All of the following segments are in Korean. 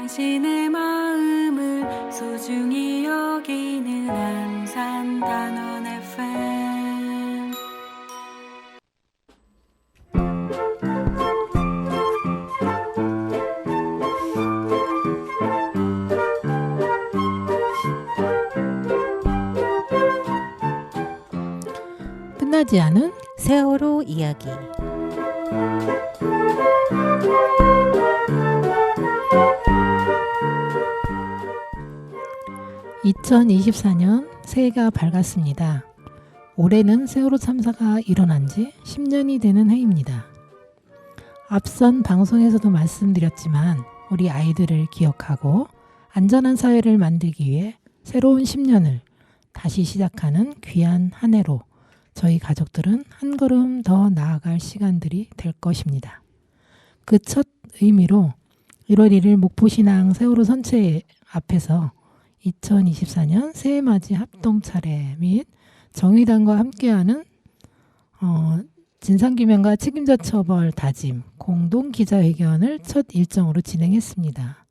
당신의 마음을 소중히 여기는 안산단원 FM. 끝나지 않은 세월호 이야기. 2024년 새해가 밝았습니다. 올해는 세월호 참사가 일어난 지 10년이 되는 해입니다. 앞선 방송에서도 말씀드렸지만 우리 아이들을 기억하고 안전한 사회를 만들기 위해 새로운 10년을 다시 시작하는 귀한 한 해로 저희 가족들은 한 걸음 더 나아갈 시간들이 될 것입니다. 그 첫 의미로 1월 1일 목포신앙 세월호 선체 앞에서 2024년 새해맞이 합동 차례 및 정의당과 함께하는 진상규명과 책임자 처벌 다짐 공동 기자회견을 첫 일정으로 진행했습니다.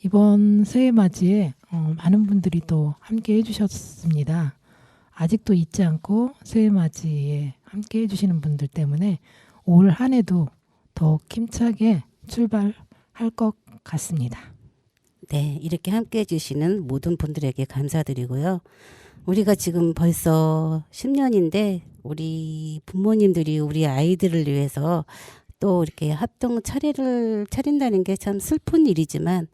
이번 새해맞이에 많은 분들이 또 함께 해주셨습니다. 아직도 잊지 않고 새해맞이에 함께 해주시는 분들 때문에 올 한 해도 더 힘차게 출발할 것 같습니다. 네, 이렇게 함께 해주시는 모든 분들에게 감사드리고요. 우리가 지금 벌써 10년인데 우리 부모님들이 우리 아이들을 위해서 또 이렇게 합동 차례를 차린다는 게 참 슬픈 일이지만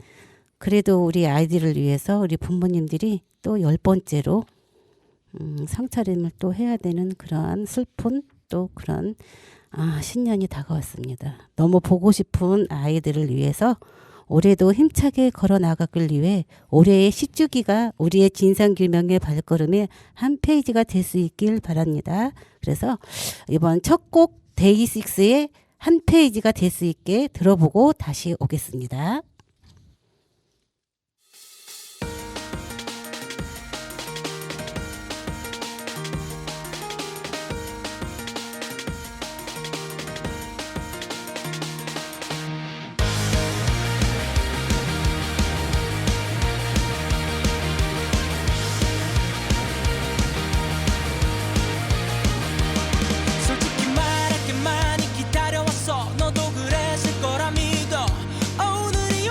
그래도 우리 아이들을 위해서 우리 부모님들이 또 10번째로 상차림을 또 해야 되는 그러한 슬픈 또 그런 신년이 다가왔습니다. 너무 보고 싶은 아이들을 위해서 올해도 힘차게 걸어 나가길 위해 올해의 10주기가 우리의 진상규명의 발걸음의 한 페이지가 될 수 있길 바랍니다. 그래서 이번 첫 곡 데이식스의 한 페이지가 될 수 있게 들어보고 다시 오겠습니다. 솔직히 말할게 많이 기다려왔어. 너도 그랬을 거라 믿어. 오늘이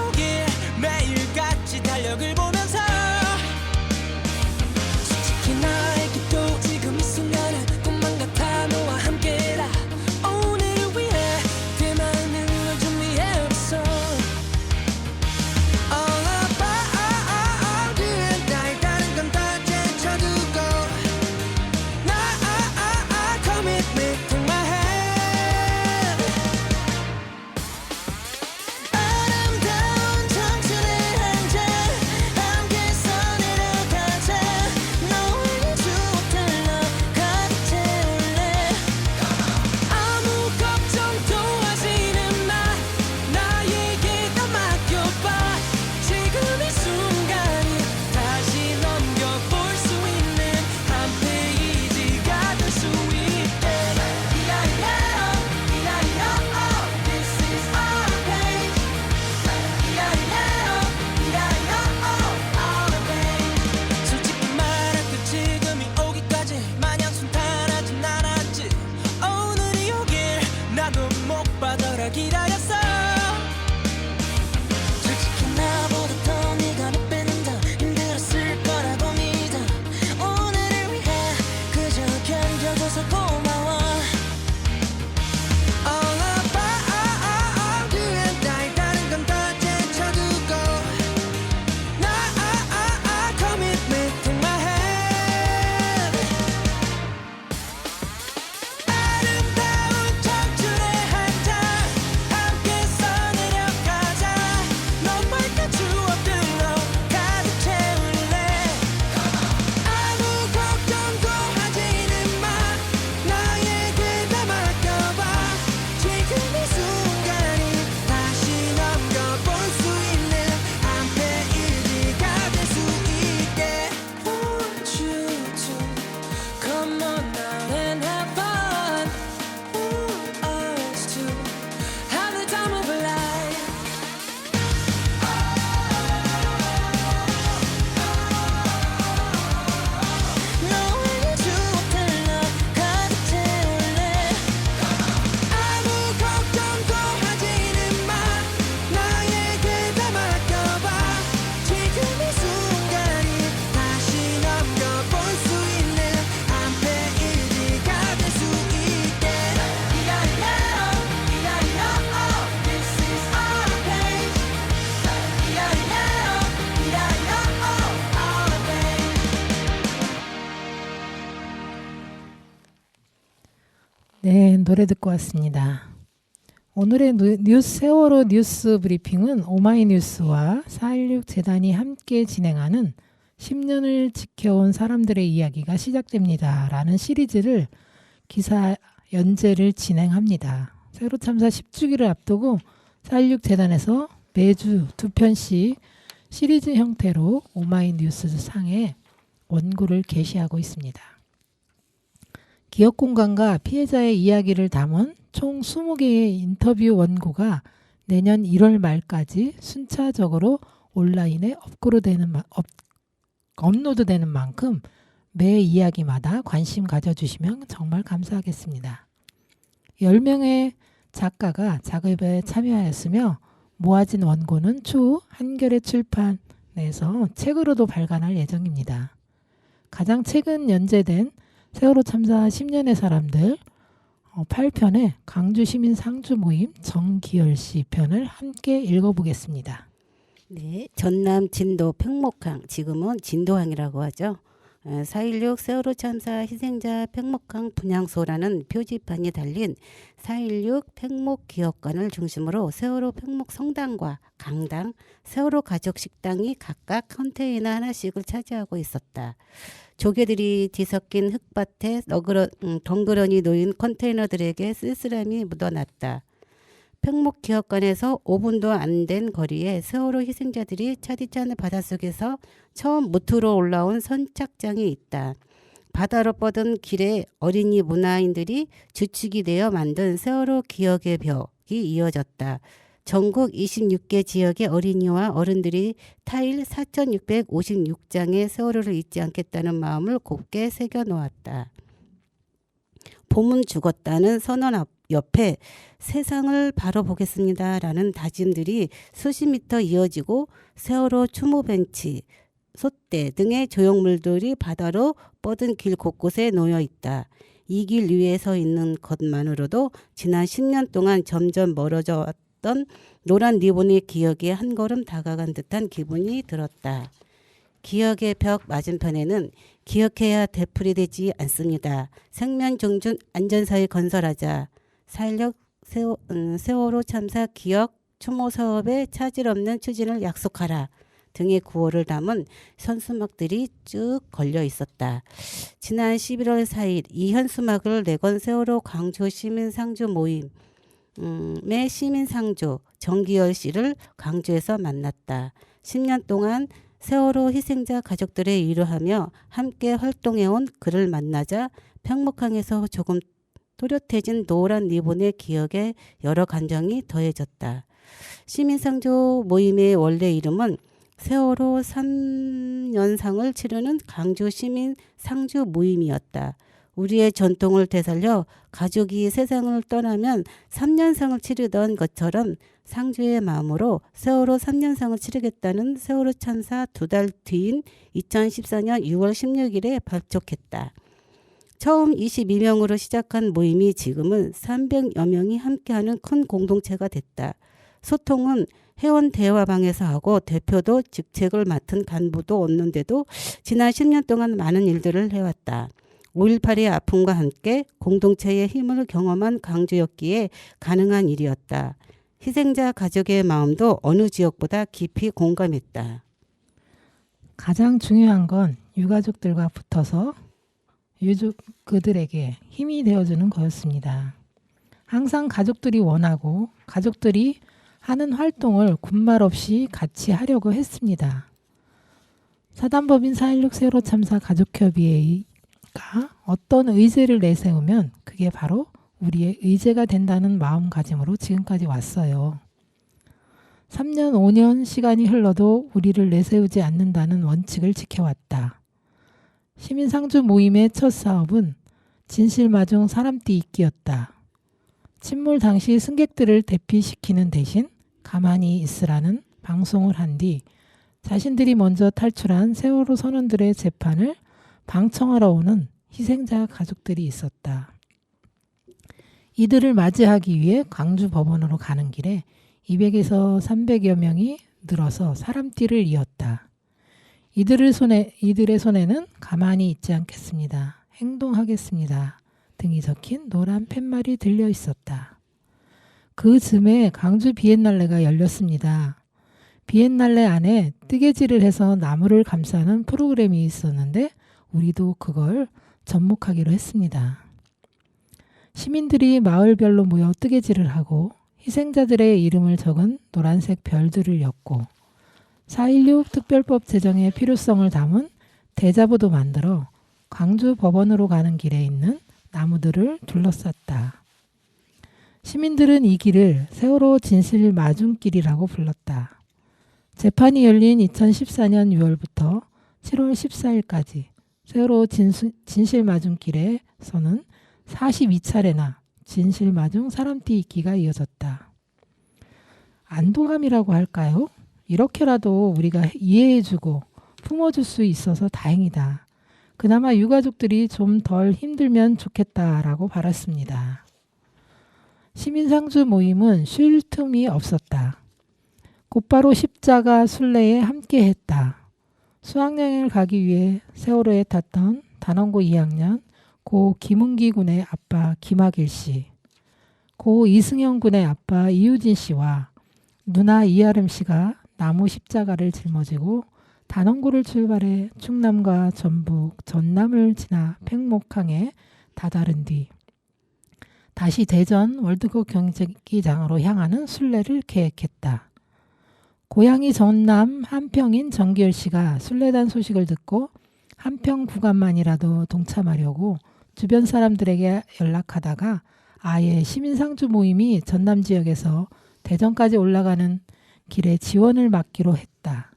노래 듣고 왔습니다. 오늘의 세월호 뉴스 브리핑은 오마이뉴스와 4.16 재단이 함께 진행하는 10년을 지켜온 사람들의 이야기가 시작됩니다. 라는 시리즈를 기사 연재를 진행합니다. 세월호 참사 10주기를 앞두고 4.16 재단에서 매주 2편씩 시리즈 형태로 오마이뉴스 상에 원고를 게시하고 있습니다. 기억공간과 피해자의 이야기를 담은 총 20개의 인터뷰 원고가 내년 1월 말까지 순차적으로 온라인에 업로드되는 만큼 매 이야기마다 관심 가져주시면 정말 감사하겠습니다. 10명의 작가가 작업에 참여하였으며 모아진 원고는 추후 한겨레 출판에서 책으로도 발간할 예정입니다. 가장 최근 연재된 세월호 참사 10년의 사람들 8편의 강주시민 상주 모임 정기열씨 편을 함께 읽어보겠습니다. 네, 전남 진도 팽목항, 지금은 진도항이라고 하죠. 4.16 세월호 참사 희생자 팽목항 분향소라는 표지판이 달린 4.16 팽목기억관을 중심으로 세월호 팽목 성당과 강당, 세월호 가족 식당이 각각 컨테이너 하나씩을 차지하고 있었다. 조개들이 뒤섞인 흙밭에 덩그러니 놓인 컨테이너들에게 쓸쓸함이 묻어났다. 팽목기억관에서 5분도 안 된 거리에 세월호 희생자들이 차디찬 바닷속에서 처음 무트로 올라온 선착장이 있다. 바다로 뻗은 길에 어린이 문화인들이 주축이 되어 만든 세월호 기억의 벽이 이어졌다. 전국 26개 지역의 어린이와 어른들이 타일 4,656장의 세월호를 잊지 않겠다는 마음을 곱게 새겨놓았다. 봄은 죽었다는 선언 옆에 세상을 바로 보겠습니다라는 다짐들이 수십 미터 이어지고 세월호 추모벤치, 솥대 등의 조형물들이 바다로 뻗은 길 곳곳에 놓여 있다. 이 길 위에 서 있는 것만으로도 지난 10년 동안 점점 멀어져 왔던 노란 리본의 기억에 한 걸음 다가간 듯한 기분이 들었다. 기억의 벽 맞은편에는 기억해야 되풀이되지 않습니다. 생명정준 안전사회 건설하자. 4.16 세월호 참사 기억 추모 사업의 차질 없는 추진을 약속하라 등의 구호를 담은 현수막들이 쭉 걸려 있었다. 지난 11월 4일 이 현수막을 내건 세월호 광주 시민상주 모임의 시민상주 정기열 씨를 광주에서 만났다. 10년 동안 세월호 희생자 가족들의 위로하며 함께 활동해온 그를 만나자 팽목항에서 조금 또렷해진 노란 리본의 기억에 여러 감정이 더해졌다. 시민상조 모임의 원래 이름은 세월호 3년상을 치르는 강주 시민 상주 모임이었다. 우리의 전통을 되살려 가족이 세상을 떠나면 3년상을 치르던 것처럼 상주의 마음으로 세월호 3년상을 치르겠다는 세월호 참사 2달 뒤인 2014년 6월 16일에 발족했다. 처음 22명으로 시작한 모임이 지금은 300여 명이 함께하는 큰 공동체가 됐다. 소통은 회원 대화방에서 하고 대표도 직책을 맡은 간부도 없는데도 지난 10년 동안 많은 일들을 해왔다. 5.18의 아픔과 함께 공동체의 힘을 경험한 강주였기에 가능한 일이었다. 희생자 가족의 마음도 어느 지역보다 깊이 공감했다. 가장 중요한 건 유가족들과 붙어서 그들에게 힘이 되어주는 거였습니다. 항상 가족들이 원하고 가족들이 하는 활동을 군말 없이 같이 하려고 했습니다. 사단법인 4.16 세월호 참사 가족협의회가 어떤 의제를 내세우면 그게 바로 우리의 의제가 된다는 마음가짐으로 지금까지 왔어요. 3년, 5년 시간이 흘러도 우리를 내세우지 않는다는 원칙을 지켜왔다. 시민상주 모임의 첫 사업은 진실마중 사람띠 잇기였다. 침몰 당시 승객들을 대피시키는 대신 가만히 있으라는 방송을 한 뒤 자신들이 먼저 탈출한 세월호 선원들의 재판을 방청하러 오는 희생자 가족들이 있었다. 이들을 맞이하기 위해 광주 법원으로 가는 길에 200에서 300여 명이 늘어서 사람띠를 이었다. 이들의 손에는 가만히 있지 않겠습니다. 행동하겠습니다. 등이 적힌 노란 팻말이 들려 있었다. 그 즈음에 광주 비엔날레가 열렸습니다. 비엔날레 안에 뜨개질을 해서 나무를 감싸는 프로그램이 있었는데 우리도 그걸 접목하기로 했습니다. 시민들이 마을별로 모여 뜨개질을 하고 희생자들의 이름을 적은 노란색 별들을 엮고 4.16 특별법 제정의 필요성을 담은 대자보도 만들어 광주 법원으로 가는 길에 있는 나무들을 둘러쌌다. 시민들은 이 길을 세월호 진실 마중길이라고 불렀다. 재판이 열린 2014년 6월부터 7월 14일까지 세월호 진실 마중길에서는 42차례나 진실 마중 사람띠 있기가 이어졌다. 안도감이라고 할까요? 이렇게라도 우리가 이해해주고 품어줄 수 있어서 다행이다. 그나마 유가족들이 좀 덜 힘들면 좋겠다라고 바랐습니다. 시민상주 모임은 쉴 틈이 없었다. 곧바로 십자가 순례에 함께했다. 수학여행을 가기 위해 세월호에 탔던 단원고 2학년 고 김은기 군의 아빠 김학일 씨, 고 이승현 군의 아빠 이유진 씨와 누나 이아름 씨가 나무 십자가를 짊어지고 단원고를 출발해 충남과 전북, 전남을 지나 팽목항에 다다른 뒤 다시 대전 월드컵 경기장으로 향하는 순례를 계획했다. 고향이 전남 한평인 정기열 씨가 순례단 소식을 듣고 한평 구간만이라도 동참하려고 주변 사람들에게 연락하다가 아예 시민상주 모임이 전남 지역에서 대전까지 올라가는 길에 지원을 맡기로 했다.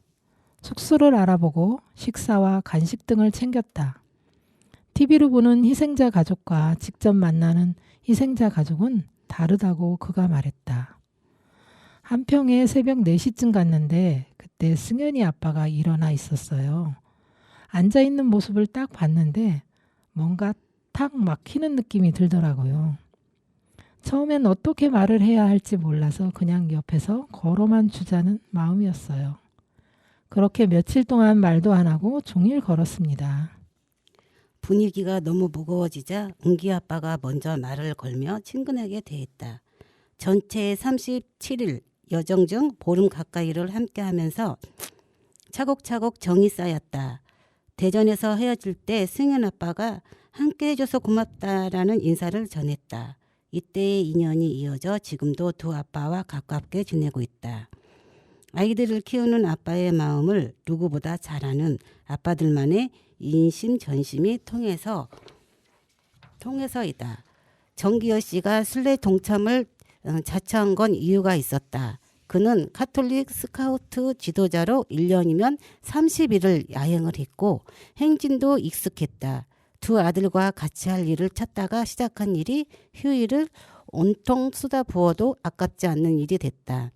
숙소를 알아보고 식사와 간식 등을 챙겼다. TV로 보는 희생자 가족과 직접 만나는 희생자 가족은 다르다고 그가 말했다. 한평에 새벽 4시쯤 갔는데 그때 승현이 아빠가 일어나 있었어요. 앉아있는 모습을 딱 봤는데 뭔가 탁 막히는 느낌이 들더라고요. 처음엔 어떻게 말을 해야 할지 몰라서 그냥 옆에서 걸어만 주자는 마음이었어요. 그렇게 며칠 동안 말도 안 하고 종일 걸었습니다. 분위기가 너무 무거워지자 은기 아빠가 먼저 말을 걸며 친근하게 대했다. 전체 37일 여정 중 보름 가까이를 함께하면서 차곡차곡 정이 쌓였다. 대전에서 헤어질 때 승현 아빠가 함께 해줘서 고맙다라는 인사를 전했다. 이때의 인연이 이어져 지금도 두 아빠와 가깝게 지내고 있다. 아이들을 키우는 아빠의 마음을 누구보다 잘 아는 아빠들만의 인심 전심이 통해서이다. 정기열 씨가 순례 동참을 자처한 건 이유가 있었다. 그는 카톨릭 스카우트 지도자로 1년이면 30일을 야행을 했고 행진도 익숙했다. 두 아들과 같이 할 일을 찾다가 시작한 일이 휴일을 온통 쏟아부어도 아깝지 않는 일이 됐다.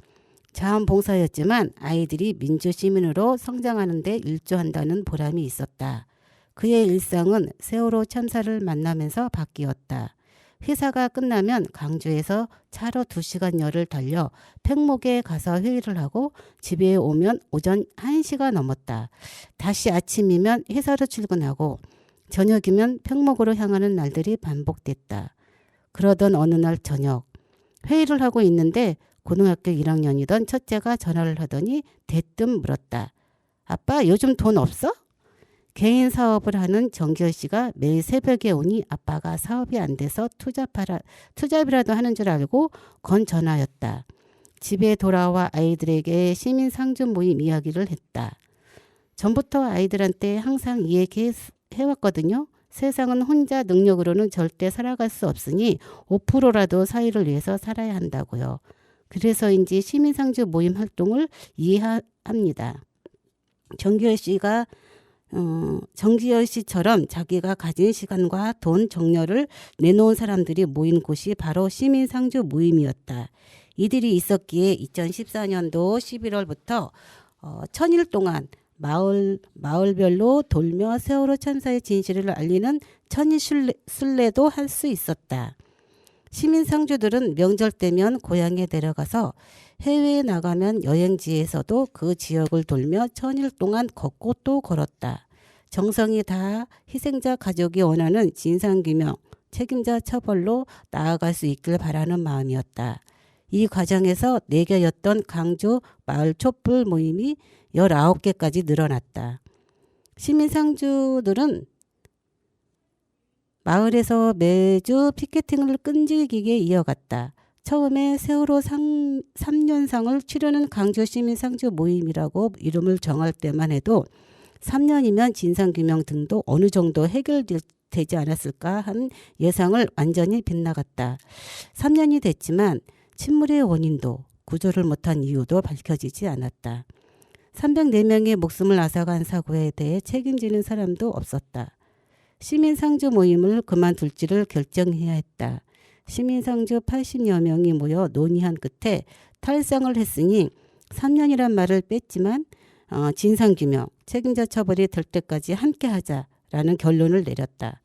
자원봉사였지만 아이들이 민주시민으로 성장하는 데 일조한다는 보람이 있었다. 그의 일상은 세월호 참사를 만나면서 바뀌었다. 회사가 끝나면 광주에서 차로 2시간여를 달려 팽목에 가서 회의를 하고 집에 오면 오전 1시가 넘었다. 다시 아침이면 회사로 출근하고 저녁이면 팽목으로 향하는 날들이 반복됐다. 그러던 어느 날 저녁 회의를 하고 있는데 고등학교 1학년이던 첫째가 전화를 하더니 대뜸 물었다. 아빠 요즘 돈 없어? 개인 사업을 하는 정기열 씨가 매일 새벽에 오니 아빠가 사업이 안 돼서 투잡이라도 하는 줄 알고 건 전화였다. 집에 돌아와 아이들에게 시민상주 모임 이야기를 했다. 전부터 아이들한테 항상 이 얘기 해왔거든요. 세상은 혼자 능력으로는 절대 살아갈 수 없으니 5%라도 사회를 위해서 살아야 한다고요. 그래서인지 시민상주 모임 활동을 이해합니다. 정기열 씨처럼 자기가 가진 시간과 돈, 정열을 내놓은 사람들이 모인 곳이 바로 시민상주 모임이었다. 이들이 있었기에 2014년도 11월부터 1000일 동안 마을별로 돌며 세월호 참사의 진실을 알리는 천일 순례도 할 수 있었다. 시민상주들은 명절 때면 고향에 내려가서 해외에 나가면 여행지에서도 그 지역을 돌며 1000일 동안 걷고 또 걸었다. 정성이 다 희생자 가족이 원하는 진상규명, 책임자 처벌로 나아갈 수 있길 바라는 마음이었다. 이 과정에서 4개였던 강주 마을 촛불 모임이 19개까지 늘어났다. 시민상주들은 마을에서 매주 피켓팅을 끈질기게 이어갔다. 처음에 세월호 3년상을 치르는 강주 시민상주 모임이라고 이름을 정할 때만 해도 3년이면 진상규명 등도 어느 정도 해결되지 않았을까 한 예상을 완전히 빗나갔다. 3년이 됐지만 침몰의 원인도 구조를 못한 이유도 밝혀지지 않았다. 304명의 목숨을 앗아간 사고에 대해 책임지는 사람도 없었다. 시민상주 모임을 그만둘지를 결정해야 했다. 시민상주 80여 명이 모여 논의한 끝에 탈상을 했으니 3년이란 말을 뺐지만 진상규명, 책임자 처벌이 될 때까지 함께하자라는 결론을 내렸다.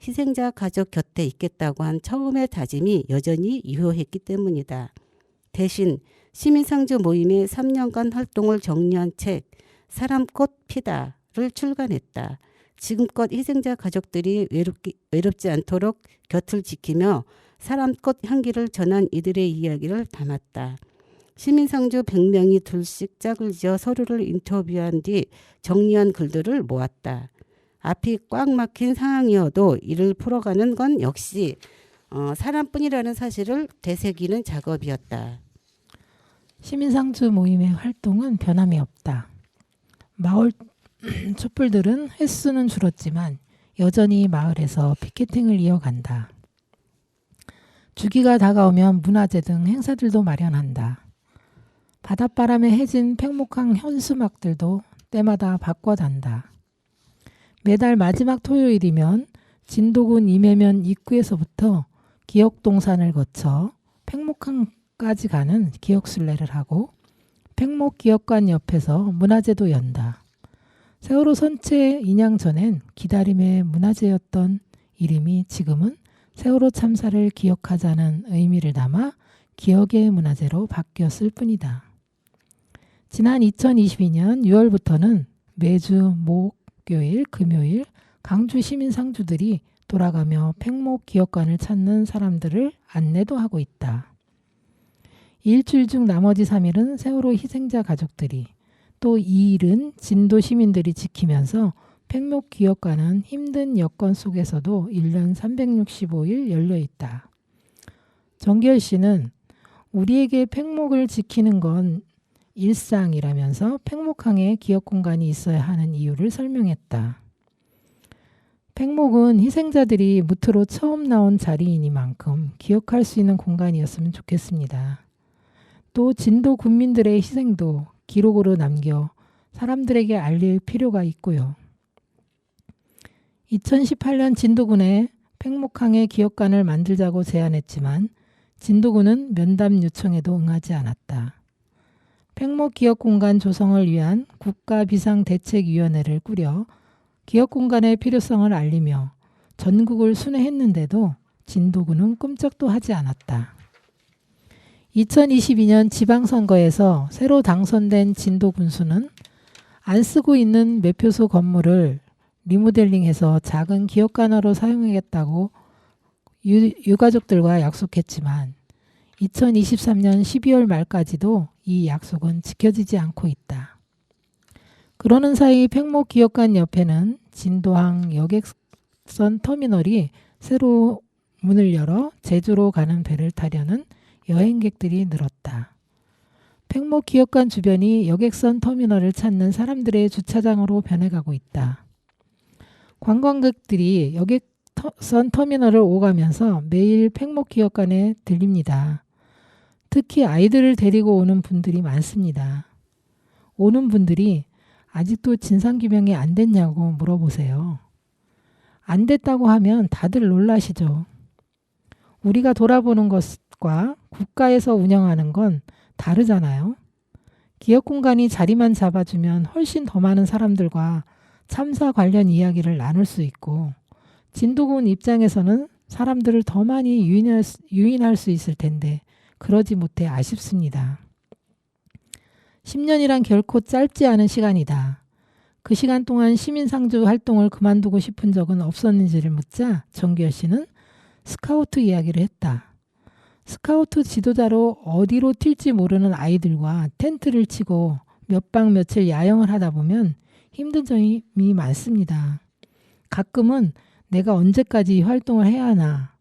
희생자 가족 곁에 있겠다고 한 처음의 다짐이 여전히 유효했기 때문이다. 대신 시민상주 모임의 3년간 활동을 정리한 책 사람꽃 피다를 출간했다. 지금껏 희생자 가족들이 외롭지 않도록 곁을 지키며 사람꽃 향기를 전한 이들의 이야기를 담았다. 시민상주 100명이 둘씩 짝을 지어 서로를 인터뷰한 뒤 정리한 글들을 모았다. 앞이 꽉 막힌 상황이어도 이를 풀어가는 건 역시 사람뿐이라는 사실을 되새기는 작업이었다. 시민상주 모임의 활동은 변함이 없다. 마을 촛불들은 횟수는 줄었지만 여전히 마을에서 피켓팅을 이어간다. 주기가 다가오면 문화제 등 행사들도 마련한다. 바닷바람에 해진 팽목항 현수막들도 때마다 바꿔단다. 매달 마지막 토요일이면 진도군 임해면 입구에서부터 기억동산을 거쳐 팽목항까지 가는 기억순례를 하고 팽목기억관 옆에서 문화제도 연다. 세월호 선체 인양 전엔 기다림의 문화제였던 이름이 지금은 세월호 참사를 기억하자는 의미를 담아 기억의 문화제로 바뀌었을 뿐이다. 지난 2022년 6월부터는 매주 목요일, 금요일 강주 시민상주들이 돌아가며 팽목기억관을 찾는 사람들을 안내도 하고 있다. 일주일 중 나머지 3일은 세월호 희생자 가족들이, 또 2일은 진도 시민들이 지키면서 팽목기억관은 힘든 여건 속에서도 1년 365일 열려 있다. 정기열 씨는 우리에게 팽목을 지키는 건 일상이라면서 팽목항에 기억공간이 있어야 하는 이유를 설명했다. 팽목은 희생자들이 무트로 처음 나온 자리이니만큼 기억할 수 있는 공간이었으면 좋겠습니다. 또 진도 군민들의 희생도 기록으로 남겨 사람들에게 알릴 필요가 있고요. 2018년 진도군에 팽목항에 기억관을 만들자고 제안했지만 진도군은 면담 요청에도 응하지 않았다. 팽목기억공간 조성을 위한 국가비상대책위원회를 꾸려 기억공간의 필요성을 알리며 전국을 순회했는데도 진도군은 꼼짝도 하지 않았다. 2022년 지방선거에서 새로 당선된 진도 군수는 안 쓰고 있는 매표소 건물을 리모델링해서 작은 기억관으로 사용하겠다고 유가족들과 약속했지만 2023년 12월 말까지도 이 약속은 지켜지지 않고 있다. 그러는 사이 팽목기억관 옆에는 진도항 여객선 터미널이 새로 문을 열어 제주로 가는 배를 타려는 여행객들이 늘었다. 팽목기억관 주변이 여객선 터미널을 찾는 사람들의 주차장으로 변해가고 있다. 관광객들이 여객선 터미널을 오가면서 매일 팽목기억관에 들립니다. 특히 아이들을 데리고 오는 분들이 많습니다. 오는 분들이 아직도 진상규명이 안 됐냐고 물어보세요. 안 됐다고 하면 다들 놀라시죠. 우리가 돌아보는 것과 국가에서 운영하는 건 다르잖아요. 기억공간이 자리만 잡아주면 훨씬 더 많은 사람들과 참사 관련 이야기를 나눌 수 있고 진도군 입장에서는 사람들을 더 많이 유인할 수 있을 텐데 그러지 못해 아쉽습니다. 10년이란 결코 짧지 않은 시간이다. 그 시간 동안 시민상주 활동을 그만두고 싶은 적은 없었는지를 묻자 정기열 씨는 스카우트 이야기를 했다. 스카우트 지도자로 어디로 튈지 모르는 아이들과 텐트를 치고 몇 박 며칠 야영을 하다 보면 힘든 점이 많습니다. 가끔은 내가 언제까지 활동을 해야 하나,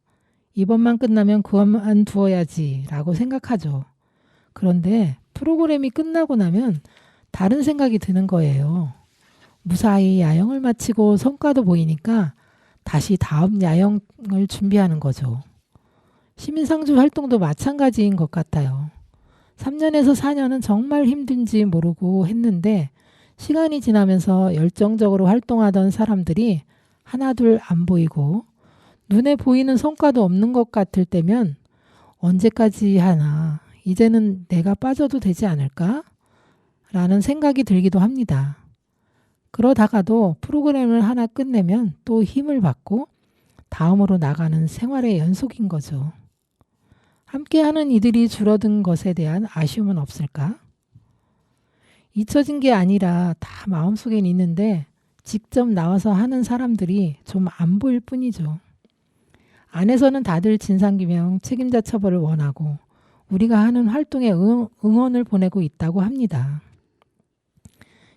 이번만 끝나면 그만두어야지 라고 생각하죠. 그런데 프로그램이 끝나고 나면 다른 생각이 드는 거예요. 무사히 야영을 마치고 성과도 보이니까 다시 다음 야영을 준비하는 거죠. 시민상주 활동도 마찬가지인 것 같아요. 3년에서 4년은 정말 힘든지 모르고 했는데 시간이 지나면서 열정적으로 활동하던 사람들이 하나둘 안 보이고 눈에 보이는 성과도 없는 것 같을 때면 언제까지 하나, 이제는 내가 빠져도 되지 않을까? 라는 생각이 들기도 합니다. 그러다가도 프로그램을 하나 끝내면 또 힘을 받고 다음으로 나가는 생활의 연속인 거죠. 함께하는 이들이 줄어든 것에 대한 아쉬움은 없을까? 잊혀진 게 아니라 다 마음속엔 있는데 직접 나와서 하는 사람들이 좀 안 보일 뿐이죠. 안에서는 다들 진상규명, 책임자 처벌을 원하고 우리가 하는 활동에 응원을 보내고 있다고 합니다.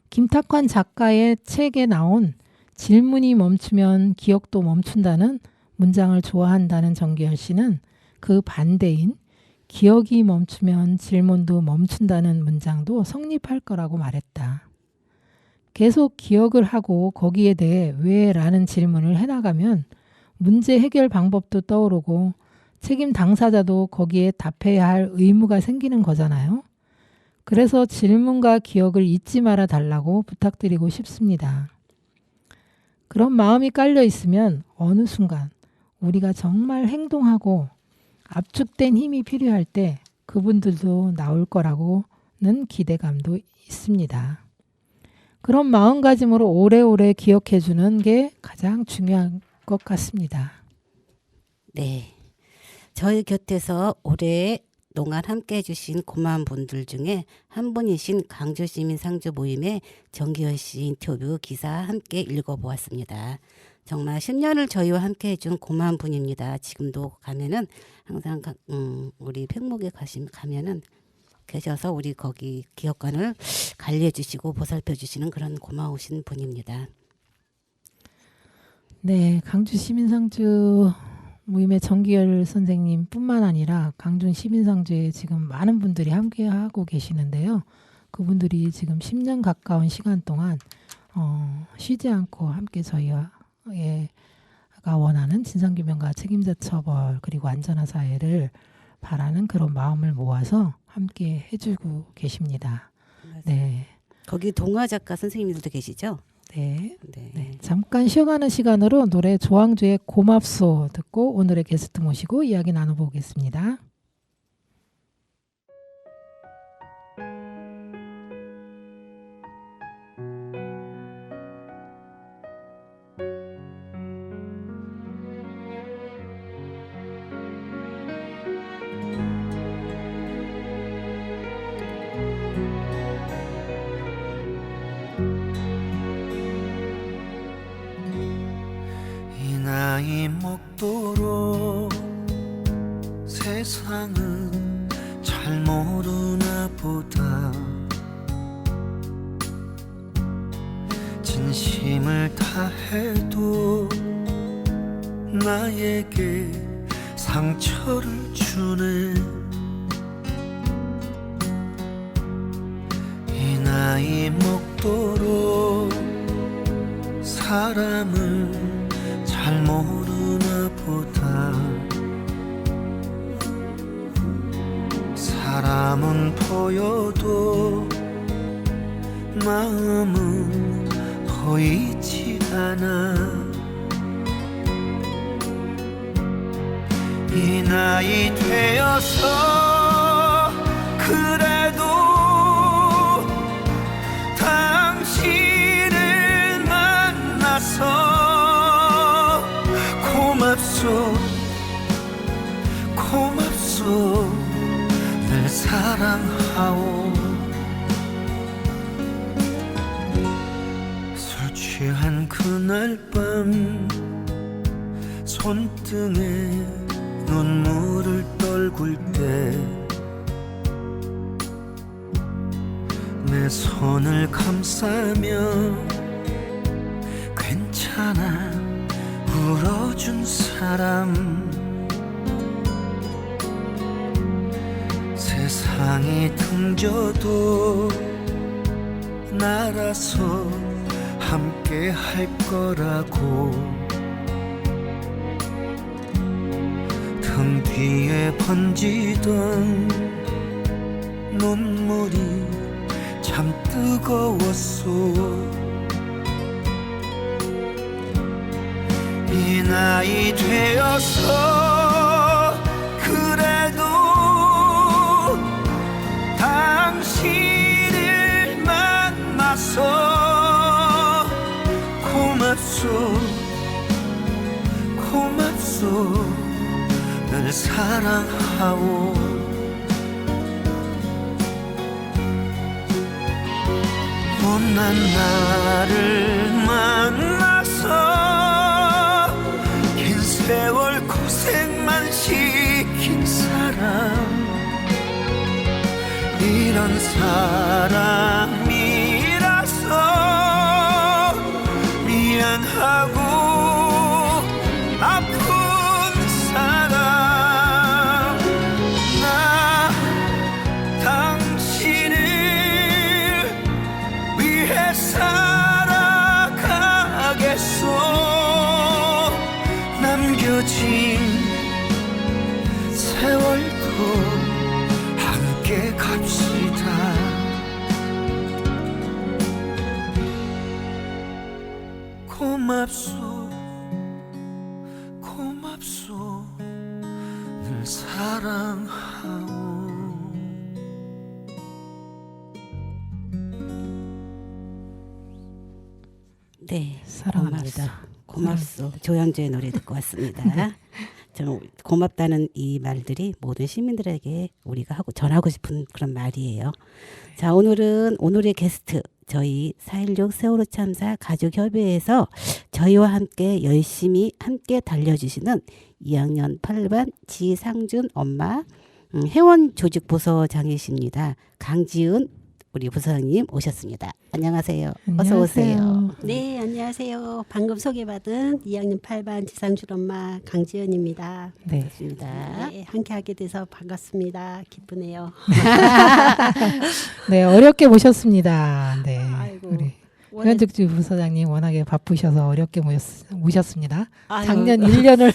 김탁환 작가의 책에 나온 질문이 멈추면 기억도 멈춘다는 문장을 좋아한다는 정기열 씨는 그 반대인 기억이 멈추면 질문도 멈춘다는 문장도 성립할 거라고 말했다. 계속 기억을 하고 거기에 대해 왜? 라는 질문을 해나가면 문제 해결 방법도 떠오르고 책임 당사자도 거기에 답해야 할 의무가 생기는 거잖아요. 그래서 질문과 기억을 잊지 말아 달라고 부탁드리고 싶습니다. 그런 마음이 깔려 있으면 어느 순간 우리가 정말 행동하고 압축된 힘이 필요할 때 그분들도 나올 거라고는 기대감도 있습니다. 그런 마음가짐으로 오래오래 기억해주는 게 가장 중요한 것 같습니다. 네. 저희 곁에서 오랫동안 함께 해주신 고마운 분들 중에 한 분이신 강주시민상주 모임의 정기열 씨 인터뷰 기사 함께 읽어보았습니다. 정말 10년을 저희와 함께 해준 고마운 분입니다. 지금도 가면은 항상 우리 팽목에 가면은 계셔서 우리 거기 기업관을 관리해 주시고 보살펴 주시는 그런 고마우신 분입니다. 네, 강주 시민상주 모임의 정기열 선생님 뿐만 아니라 강준 시민상주에 지금 많은 분들이 함께 하고 계시는데요. 그분들이 지금 10년 가까운 시간 동안 쉬지 않고 함께 저희가 원하는 진상규명과 책임자 처벌 그리고 안전한 사회를 바라는 그런 마음을 모아서 함께 해주고 계십니다. 네. 거기 동화 작가 선생님들도 계시죠? 네. 네. 네. 잠깐 쉬어가는 시간으로 노래 조항주의 고맙소 듣고 오늘의 게스트 모시고 이야기 나눠보겠습니다. 나이 먹도록 세상은 잘 모르나 보다 진심을 다해도 나에게 상처를 주네 이 나이 먹도록 사람을 잘 모르나 보다 사람은 보여도 마음은 보이지 않아 이 나이 되어서 그래도 당신을 만나서 고맙소 늘 사랑하오 술 취한 그날 밤 손등에 눈물을 떨굴 때 내 손을 감싸며 괜찮아 울어준 사람 세상이 등져도 나라서 함께 할 거라고 등 뒤에 번지던 눈물이 참 뜨거웠어 이 나이 되어서 그래도 당신을 만나서 고맙소 늘 사랑하오 못난 나를 만나서 긴 세월 고생만 시킨 사람 이런 사람이라서 미안하고 아픈 사람 나 당신을 위해 살아가겠소 남겨진 세월도 함께 갑시다 고맙소 늘 사랑하오 네, 사랑합니다. 고맙소. 조양조의 노래 듣고 왔습니다. 좀 고맙다는 이 말들이 모든 시민들에게 우리가 전하고 싶은 그런 말이에요. 자, 오늘의 게스트 저희 4.16 세월호 참사 가족협의회에서 저희와 함께 열심히 함께 달려주시는 2학년 8반 지상준 엄마 회원 조직 부서장이십니다. 강지은 우리 부서장님 오셨습니다. 안녕하세요. 어서 오세요. 네, 안녕하세요. 방금 소개받은 2학년 8반 지상준 엄마 강지연입니다. 네. 반갑습니다. 네, 함께하게 돼서 반갑습니다. 기쁘네요. 네, 어렵게 모셨습니다. 네. 아이고, 우리 원래- 회원직주 부서장님 워낙에 바쁘셔서 어렵게 모셨습니다. 아유, 작년 1년을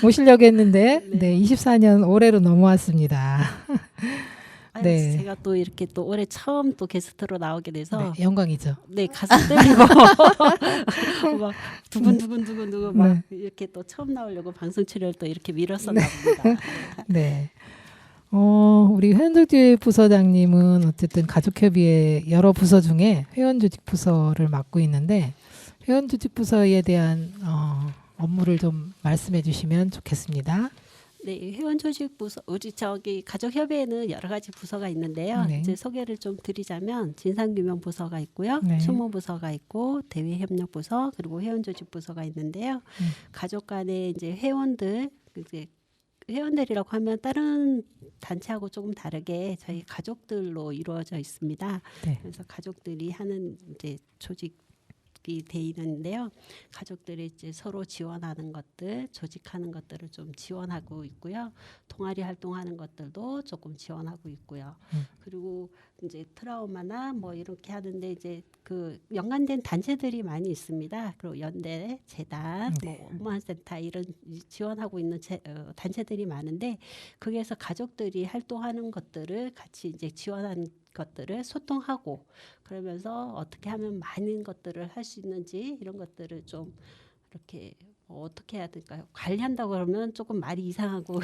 모시려고 했는데 네, 24년 올해로 넘어왔습니다. 아유, 네. 제가 또 이렇게 또 올해 처음 또 게스트로 나오게 돼서 네, 영광이죠. 네, 가슴 떨리고 막 두근두근 막 이렇게 또 처음 나오려고 방송 출연을 또 이렇게 미뤘었나 봅니다. 네. 우리 회원조직 부서장님은 어쨌든 가족협의회 여러 부서 중에 회원조직 부서를 맡고 있는데 회원조직 부서에 대한 업무를 좀 말씀해 주시면 좋겠습니다. 네, 회원조직 부서 우리 저기 가족협의회는 여러 가지 부서가 있는데요. 네. 이제 소개를 좀 드리자면 진상규명 부서가 있고요, 네. 추모 부서가 있고 대외협력 부서 그리고 회원조직 부서가 있는데요. 가족 간에 이제 회원들 이제 회원들이라고 하면 다른 단체하고 조금 다르게 저희 가족들로 이루어져 있습니다. 네. 그래서 가족들이 하는 이제 조직이 돼 있는데요. 가족들이 이제 서로 지원하는 것들, 조직하는 것들을 좀 지원하고 있고요. 동아리 활동하는 것들도 조금 지원하고 있고요. 그리고 이제 트라우마나 뭐 이렇게 하는데 이제 그 연관된 단체들이 많이 있습니다. 그리고 연대, 재단, 뭐 엄마센터 이런 지원하고 있는 단체들이 많은데 거기에서 가족들이 활동하는 것들을 같이 이제 지원하는 것들을 소통하고 그러면서 어떻게 하면 많은 것들을 할 수 있는지 이런 것들을 좀 이렇게 어떻게 해야 될까요? 관리한다고 그러면 조금 말이 이상하고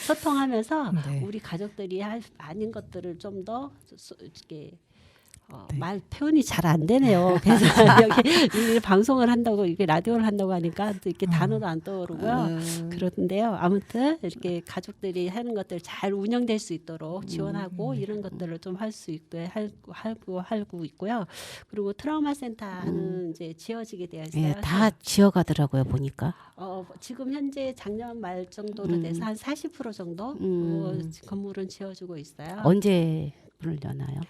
소통하면서 네. 우리 가족들이 할 아닌 것들을 좀 더 이렇게 네. 말 표현이 잘 안 되네요. 그래서 여기 이 방송을 한다고 이게 라디오를 한다고 하니까 또 이렇게 단어도 안 떠오르고요. 그런데요. 아무튼 이렇게 가족들이 하는 것들 잘 운영될 수 있도록 지원하고 이런 것들을 좀 할 수 있게 하고 있고요. 그리고 트라우마 센터는 이제 지어지게 되어 있어요. 예, 다 지어가더라고요 보니까. 지금 현재 작년 말 정도로 돼서 한 40% 정도 건물은 지어주고 있어요. 언제 문을 여나요?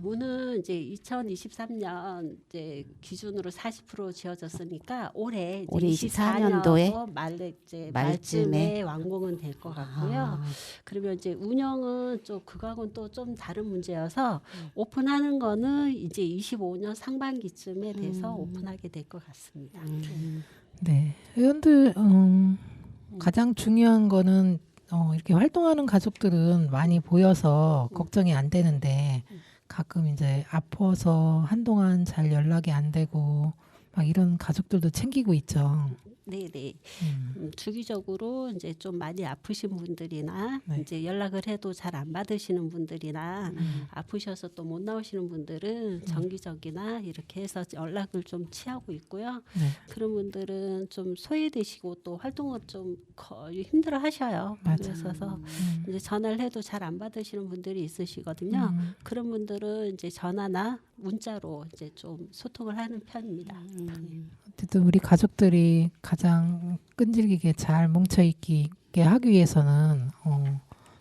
문은 이제 2023년 이제 기준으로 40% 지어졌으니까 올해 올해 24년도에 말쯤에? 말쯤에 완공은 될 것 같고요. 그러면 이제 운영은 좀 그거하고는 또 좀 다른 문제여서 오픈하는 거는 이제 25년 상반기쯤에 돼서 오픈하게 될 것 같습니다. 네, 회원들 가장 중요한 거는 이렇게 활동하는 가족들은 많이 보여서 걱정이 안 되는데 가끔 이제 아파서 한동안 잘 연락이 안 되고 막 이런 가족들도 챙기고 있죠. 네네. 주기적으로 이제 좀 많이 아프신 분들이나 네. 이제 연락을 해도 잘 안 받으시는 분들이나 아프셔서 또 못 나오시는 분들은 정기적이나 이렇게 해서 연락을 좀 취하고 있고요. 네. 그런 분들은 좀 소외되시고 또 활동을 좀 거의 힘들어 하셔요. 맞아. 그래서 이제 전화를 해도 잘 안 받으시는 분들이 있으시거든요. 그런 분들은 이제 전화나 문자로 이제 좀 소통을 하는 편입니다. 어쨌든 우리 가족들이 가장 끈질기게 잘 뭉쳐있게 하기 위해서는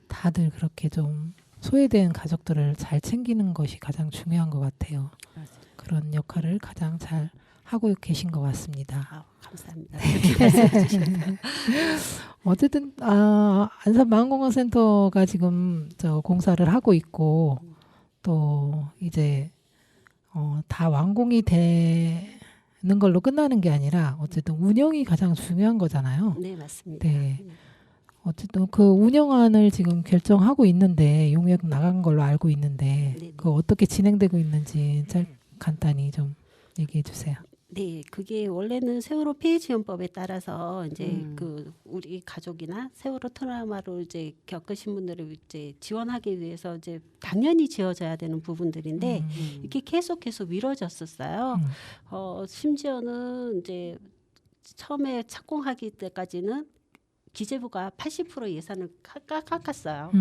다들 그렇게 좀 소외된 가족들을 잘 챙기는 것이 가장 중요한 것 같아요. 맞아요. 그런 역할을 가장 잘 하고 계신 것 같습니다. 감사합니다. 어쨌든 안산 마음건강센터가 지금 저 공사를 하고 있고 또 이제 다 완공이 되는 걸로 끝나는 게 아니라 어쨌든 운영이 가장 중요한 거잖아요. 네, 맞습니다. 네. 어쨌든 그 운영안을 지금 결정하고 있는데 용역 나간 걸로 알고 있는데 네네. 그 어떻게 진행되고 있는지 간단히 좀 얘기해 주세요. 네, 그게 원래는 세월호 피해 지원법에 따라서 이제 음. 그 우리 가족이나 세월호 트라우마로 이제 겪으신 분들을 이제 지원하기 위해서 이제 당연히 지어져야 되는 부분들인데 이렇게 계속 미뤄졌었어요. 심지어는 이제 처음에 착공하기 때까지는 기재부가 80% 예산을 깎았어요.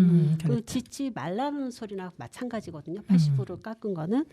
그 짓지 말라는 소리나 마찬가지거든요. 80%를 깎은 거는.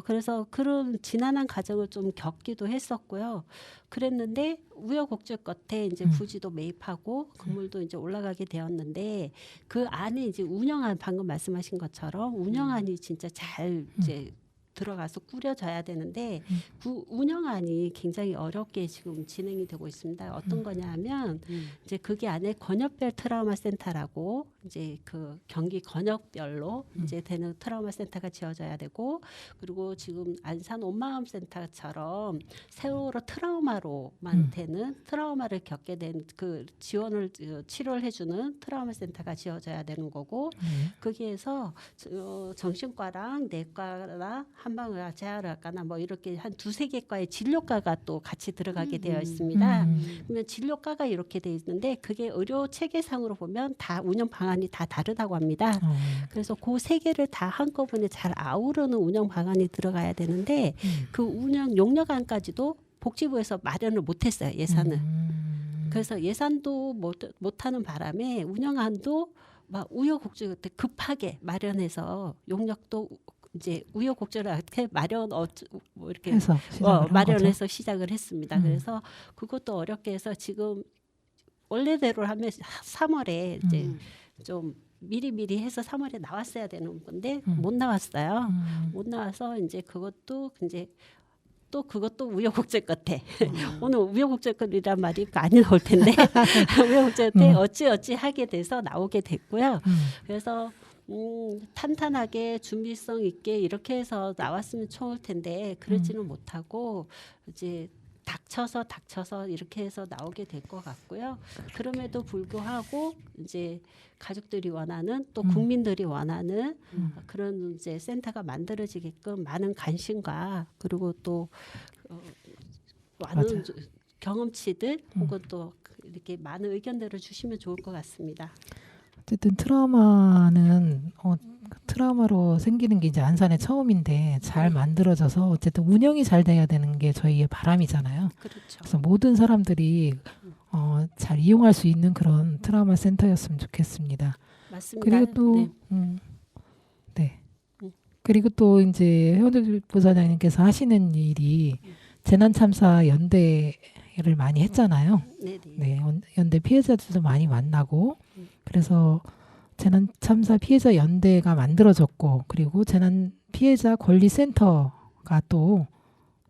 그래서 그런 지난한 과정을 좀 겪기도 했었고요. 그랬는데 우여곡절 끝에 이제 부지도 매입하고 건물도 이제 올라가게 되었는데 그 안에 이제 운영안 방금 말씀하신 것처럼 운영안이 진짜 잘 이제 들어가서 꾸려져야 되는데 그 운영안이 굉장히 어렵게 지금 진행이 되고 있습니다. 어떤 거냐면 이제 그게 안에 권역별 트라우마 센터라고 이제 그 경기 권역별로 이제 되는 트라우마 센터가 지어져야 되고 그리고 지금 안산 온마음 센터처럼 세월호 트라우마로만 되는 트라우마를 겪게 된 그 지원을 치료를 해주는 트라우마 센터가 지어져야 되는 거고 거기에서 정신과랑 내과나 한방의학, 재활의학과나 뭐 이렇게 한 두세 개과의 진료과가 또 같이 들어가게 되어 있습니다. 그러면 진료과가 이렇게 돼 있는데 그게 의료 체계상으로 보면 다 운영 방안이 다 다르다고 합니다. 그래서 그 세 개를 다 한꺼번에 잘 아우르는 운영 방안이 들어가야 되는데 그 운영 용역안까지도 복지부에서 마련을 못했어요. 예산을. 그래서 예산도 못하는 바람에 운영안도 막 우여곡절 끝에 급하게 마련해서 용역도 이제 우여곡절을 이렇게 뭐 이렇게 해서 마련해서 시작을 했습니다. 그래서 그것도 어렵게 해서 지금 원래대로 하면 3월에 이제 좀 미리 해서 3월에 나왔어야 되는 건데 못 나왔어요. 못 나와서 이제 그것도 우여곡절 끝에 오늘 우여곡절 끝이란 말이 많이 나올 텐데 우여곡절 끝에 어찌 하게 돼서 나오게 됐고요. 그래서 탄탄하게 준비성 있게 이렇게 해서 나왔으면 좋을 텐데 그러지는 못하고 이제 닥쳐서 이렇게 해서 나오게 될 것 같고요. 그럼에도 불구하고 이제 가족들이 원하는 또 국민들이 원하는 그런 이제 센터가 만들어지게끔 많은 관심과 그리고 또 많은 경험치들 혹은 또 이렇게 많은 의견들을 주시면 좋을 것 같습니다. 어쨌든 트라우마는 트라우마로 생기는 게 이제 안산에 처음인데 잘 만들어져서 어쨌든 운영이 잘 돼야 되는 게 저희의 바람이잖아요. 그렇죠. 그래서 모든 사람들이 잘 이용할 수 있는 그런 트라우마 센터였으면 좋겠습니다. 맞습니다. 그리고 또 네. 네. 음. 그리고 또 이제 회원들 부사장님께서 하시는 일이 재난참사 연대를 많이 했잖아요. 네. 네, 연대 피해자들도 많이 만나고 음. 그래서 재난참사 피해자 연대가 만들어졌고 그리고 재난 피해자 권리센터가 또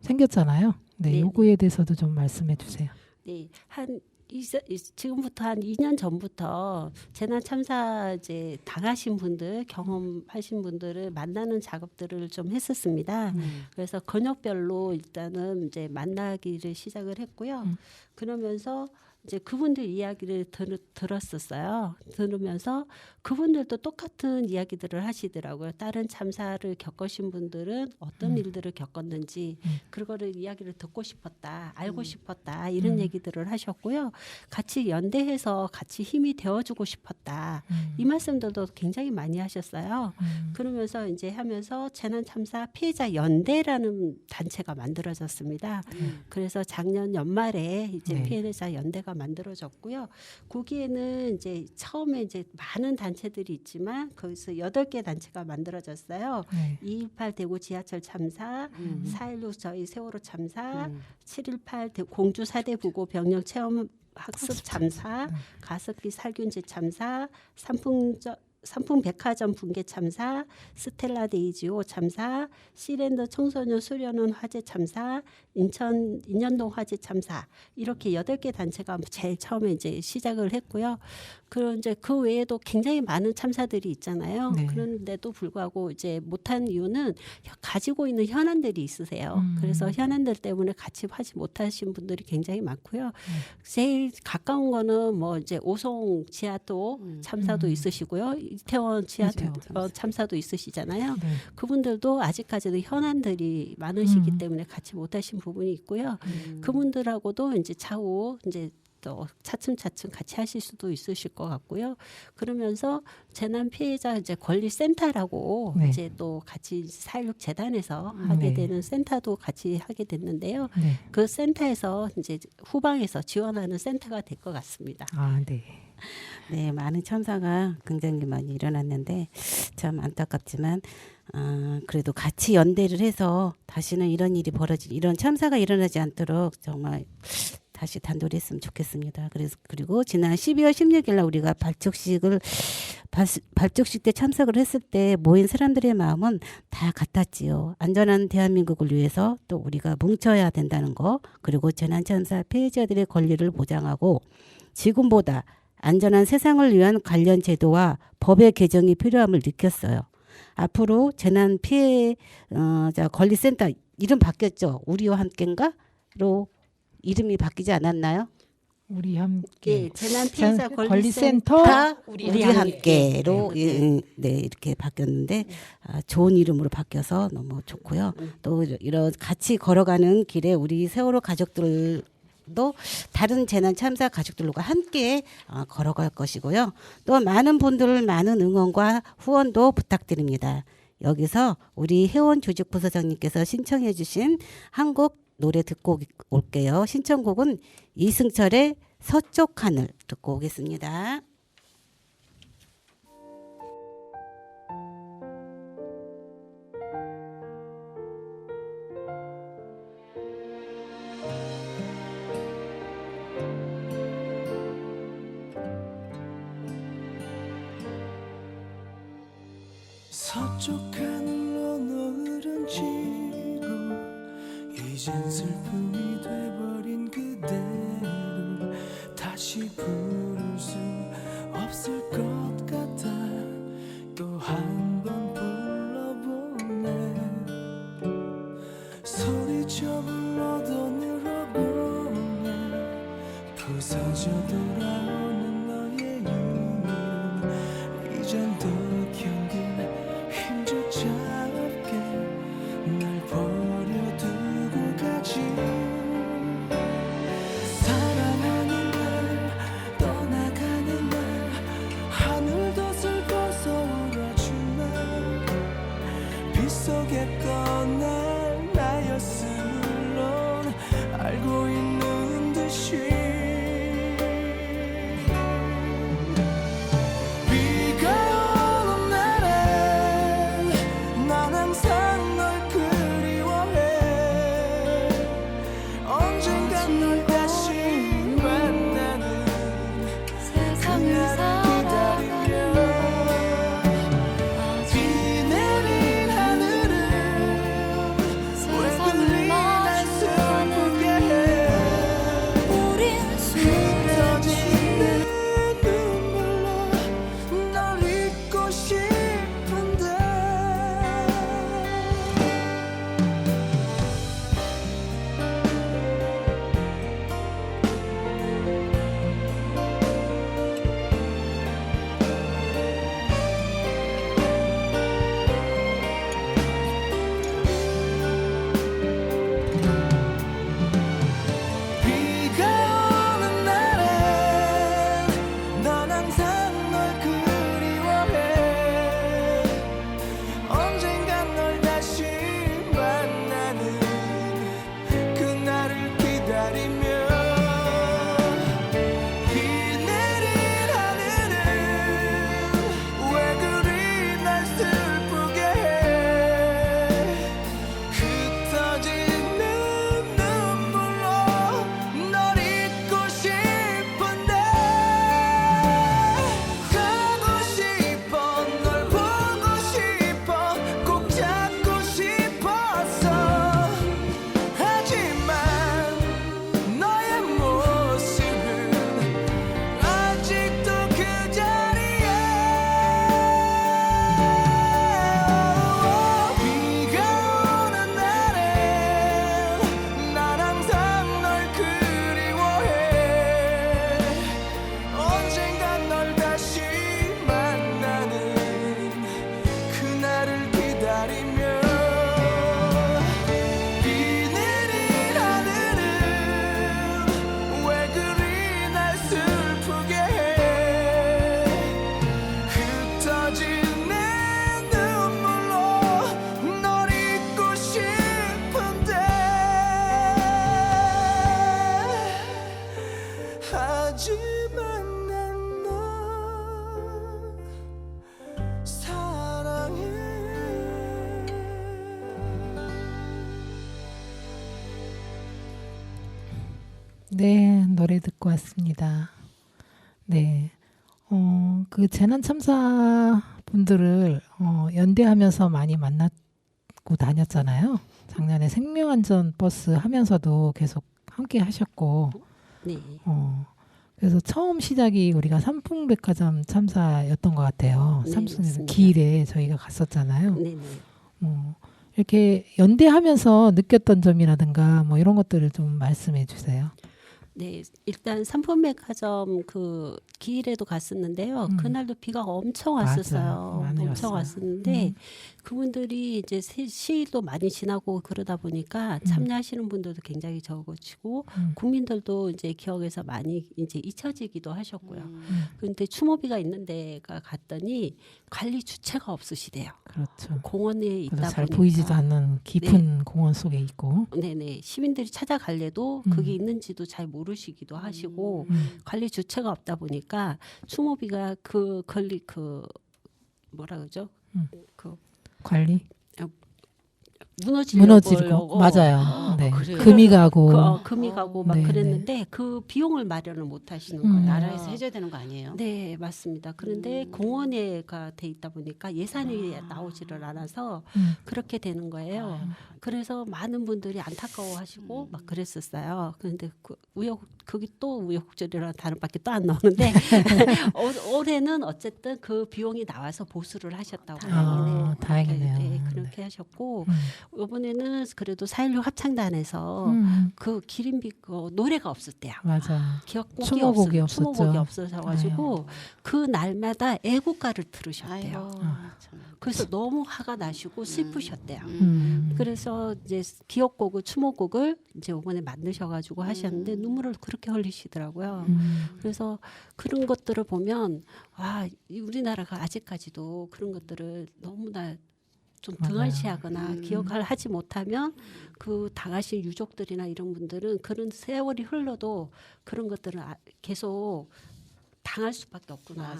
생겼잖아요. 네, 네. 요거에 대해서도 좀 말씀해 주세요. 네, 지금부터 한 2년 전부터 재난 참사 이제 당하신 분들, 경험하신 분들을 만나는 작업들을 좀 했었습니다. 그래서 권역별로 일단은 이제 만나기를 시작을 했고요. 그러면서 이제 그분들 이야기를 들었었어요. 들으면서 그분들도 똑같은 이야기들을 하시더라고요. 다른 참사를 겪으신 분들은 어떤 일들을 겪었는지 그거를 이야기를 듣고 싶었다, 알고 싶었다 이런 얘기들을 하셨고요. 같이 연대해서 같이 힘이 되어주고 싶었다. 이 말씀들도 굉장히 많이 하셨어요. 그러면서 이제 하면서 재난참사 피해자 연대라는 단체가 만들어졌습니다. 그래서 작년 연말에 이제 네. 피해자 연대가 만들어졌고요. 거기에는 이제 처음에 이제 많은 단체들이 있지만 거기서 8개 단체가 만들어졌어요. 네. 218 대구 지하철 참사, 4.16 저희 세월호 참사, 7.18 공주 4대 부고 병력 체험 학습 참사, 가습기 살균제 참사, 삼풍 백화점 붕괴 참사, 스텔라 데이지오 참사, 시랜더 청소년 수련원 화재 참사, 인천 인현동 화재 참사 이렇게 8개 단체가 제일 처음에 이제 시작을 했고요. 이제 그 외에도 굉장히 많은 참사들이 있잖아요. 네. 그런데도 불구하고 이제 못한 이유는 가지고 있는 현안들이 있으세요. 그래서 현안들 때문에 같이 하지 못하신 분들이 굉장히 많고요. 제일 가까운 거는 뭐 이제 오송 지하도 참사도 있으시고요. 이태원 지하도 이태원 참사도 있으시잖아요. 네. 그분들도 아직까지도 현안들이 많으시기 때문에 같이 못하신 부분이 있고요. 그분들하고도 이제 차후 이제 또 차츰차츰 같이 하실 수도 있으실 것 같고요. 그러면서 재난 피해자 이제 권리센터라고 네. 이제 또 같이 4.16 재단에서 하게 네. 되는 센터도 같이 하게 됐는데요. 네. 그 센터에서 이제 후방에서 지원하는 센터가 될 것 같습니다. 아, 네. 네, 많은 참사가 굉장히 많이 일어났는데 참 안타깝지만 그래도 같이 연대를 해서 다시는 이런 일이 이런 참사가 일어나지 않도록 정말 다시 단도리 했으면 좋겠습니다. 그리고 지난 12월 16일 날 우리가 발족식 때 참석을 했을 때 모인 사람들의 마음은 다 같았지요. 안전한 대한민국을 위해서 또 우리가 뭉쳐야 된다는 거, 그리고 재난참사 피해자들의 권리를 보장하고 지금보다 안전한 세상을 위한 관련 제도와 법의 개정이 필요함을 느꼈어요. 앞으로 재난 피해자 권리센터 이름 바뀌었죠. 우리와 함께인가로 이름이 바뀌지 않았나요? 우리 함께 예, 재난 피해자 권리센터 우리 함께로 네, 이렇게 바뀌었는데 좋은 이름으로 바뀌어서 너무 좋고요. 또 이런 같이 걸어가는 길에 우리 세월호 가족들도 다른 재난 참사 가족들과 함께 걸어갈 것이고요. 또 많은 분들 많은 응원과 후원도 부탁드립니다. 여기서 우리 회원 조직 부서장님께서 신청해 주신 한국 노래 듣고 올게요. 신청곡은 이승철의 서쪽 하늘 듣고 오겠습니다. 서쪽 하늘로 노을은 지고 이젠 슬픔이 돼버린 그대를 다시 부를 수 없을 것 같아 또 한 번 불러보네 소리쳐 불러도 늘어보네 부서져 돌아오는 너의 이름 이젠 더 견딜 힘조차 없게 날 버려두고 가지 사랑하는 날 떠나가는 날 하늘도 슬퍼서 울어주네 떠날 나였음 물론 알고 있는 듯이 비가 오는 날엔 난 항상 널 그리워해 언젠간 널 다시 만나는 세상을 기다리며 비 내린 하늘은 왜 그리 날 슬프게 해 우린 흩어지는 눈물로 널 잊고 싶은데 비가 오는 날엔 넌 항상 널 그리워해 언젠간 널 다시 만나는 그날을 기다리며 비 내린 하늘은 왜 그리 날 슬프게 해 흩어지는 눈물로 널 잊고 싶은데 가고 싶어 널 보고 싶어 꼭 잡고 싶었어 하지만 너의 모습은 아직도 그 자리에 비가 오는 날엔 난 항상 널 그리워해 언젠간 널 다시 만나는 그날을 기다리며 비 내린 하늘은 왜 그리 날 슬프게 해 흩어지는 눈물로 널 잊고 싶은데 하지만 난 널 사랑해 네, 노래 듣고 왔습니다. 네, 그 재난 참사 분들을 연대하면서 많이 만나고 다녔잖아요. 작년에 생명안전 버스 하면서도 계속 함께 하셨고, 네. 그래서 처음 시작이 우리가 삼풍백화점 참사였던 것 같아요. 네, 삼풍 맞습니다. 기일에 저희가 갔었잖아요. 네네. 이렇게 연대하면서 느꼈던 점이라든가 뭐 이런 것들을 좀 말씀해 주세요. 네, 일단 삼풍백화점 그 기일에도 갔었는데요. 그날도 비가 엄청 왔었어요. 맞아요. 많이 엄청 왔어요. 왔었는데 그분들이 이제 시일도 많이 지나고 그러다 보니까 참여하시는 분들도 굉장히 적어지고 국민들도 이제 기억에서 많이 이제 잊혀지기도 하셨고요. 그런데 추모비가 있는 데가 갔더니 관리 주체가 없으시대요. 그렇죠. 공원에 있다 그래서 잘 보니까 보이지도 않는 깊은 공원 속에 있고. 네네 시민들이 찾아갈래도 그게 있는지도 잘 모르시기도 하시고 관리 주체가 없다 보니까 추모비가 그 권리 그 뭐라 그러죠? 그 관리 무너지려고 무너지고 맞아요. 네. 그래요? 금이 가고 금이 가고 막 네, 그랬는데 그 비용을 마련을 못 하시는 거예요. 나라에서 해줘야 되는 거 아니에요? 네, 맞습니다. 그런데 공원에가 돼 있다 보니까 예산이 나오지를 않아서 그렇게 되는 거예요. 그래서 많은 분들이 안타까워하시고 막 그랬었어요. 그런데 그게 또 우여곡절이라는 단어밖에 또 안 나오는데 올해는 어쨌든 그 비용이 나와서 보수를 하셨다고 해요. 다행이네요. 네, 그렇게 하셨고 이번에는 그래도 4.16 합창단에서 그 기린비 그 노래가 없었대요. 맞아. 기억곡이 추모곡이 없었죠. 추모곡이 없어서가지고 그 날마다 애국가를 들으셨대요. 아이고, 참. 그래서 너무 화가 나시고 슬프셨대요. 그래서 이제 기억곡을 추모곡을 이제 이번에 만드셔가지고 하셨는데 눈물을 그렇게 흘리시더라고요. 그래서 그런 것들을 보면 이 우리나라가 아직까지도 그런 것들을 너무나 좀 맞아요. 등한시하거나 기억을 하지 못하면 그 당하신 유족들이나 이런 분들은 그런 세월이 흘러도 그런 것들은 계속 당할 수밖에 없구나.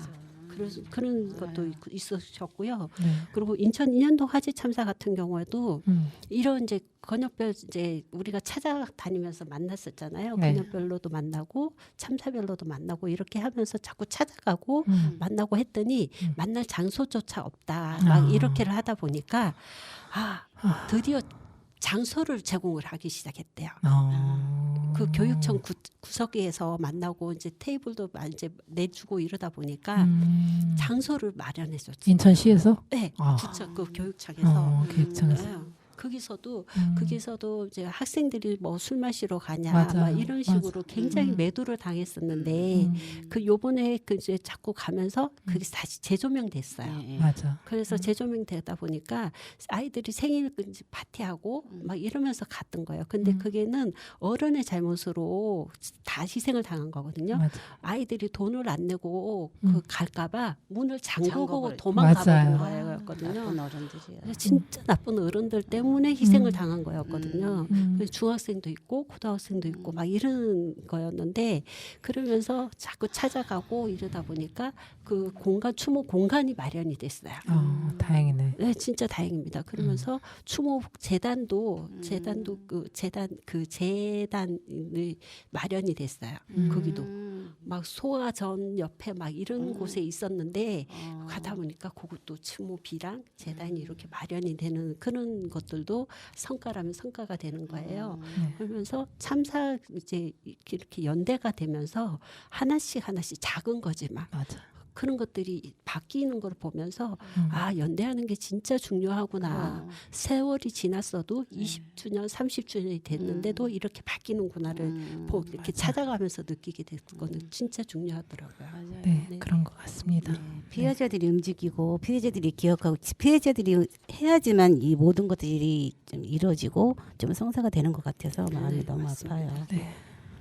그래서 그런 것도 있으셨고요. 네. 그리고 인천 인현도 화재 참사 같은 경우에도 음. 이런 이제 건역별 이제 우리가 찾아다니면서 만났었잖아요. 네. 건역별로도 만나고 참사별로도 만나고 이렇게 하면서 자꾸 찾아가고 만나고 했더니 음. 만날 장소조차 없다. 아. 막 이렇게를 하다 보니까 드디어 장소를 제공을 하기 시작했대요. 그 교육청 구석에서 만나고 이제 테이블도 이제 내주고 이러다 보니까 장소를 마련해줬죠. 인천시에서? 네, 아. 구청 그 교육청에서. 교육청에서. 네. 거기서도 이제 학생들이 뭐 술 마시러 가냐 맞아요. 막 이런 식으로 맞아. 굉장히 매도를 당했었는데 그 요번에 그 이제 자꾸 가면서 그게 다시 재조명됐어요. 맞아. 그래서 재조명되다 보니까 아이들이 생일 이제 파티하고 막 이러면서 갔던 거예요. 근데 그게는 어른의 잘못으로 다 희생을 당한 거거든요. 맞아. 아이들이 돈을 안 내고 그 갈까봐 문을 잠그고 잠궈버려. 도망가버린 맞아요. 거였거든요. 나쁜 어른들이야. 진짜 나쁜 어른들 때문에 희생을 당한 거였거든요. 음. 그래서 중학생도 있고 고등학생도 있고 막 이런 거였는데 그러면서 자꾸 찾아가고 이러다 보니까 그 공간 추모 공간이 마련이 됐어요. 다행이네. 네, 진짜 다행입니다. 그러면서 추모 재단도 재단이 마련이 됐어요. 거기도 막 소아전 옆에 막 이런 곳에 있었는데 가다 보니까 그것도 추모비랑 재단이 이렇게 마련이 되는 그런 것들도 성과라면 성과가 되는 거예요. 네. 그러면서 참사 이제 이렇게 연대가 되면서 하나씩 작은 거지만 맞아. 그런 것들이 바뀌는 걸 보면서 아 연대하는 게 진짜 중요하구나. 세월이 지났어도 20주년, 30주년이 됐는데도 이렇게 바뀌는구나를 이렇게 찾아가면서 느끼게 된 거는 진짜 중요하더라고요. 네, 네. 그런 것 같습니다. 피해자들이 움직이고 피해자들이 기억하고 피해자들이 해야지만 이 모든 것들이 좀 이루어지고 좀 성사가 되는 것 같아서 마음이 너무 맞습니다. 아파요. 네.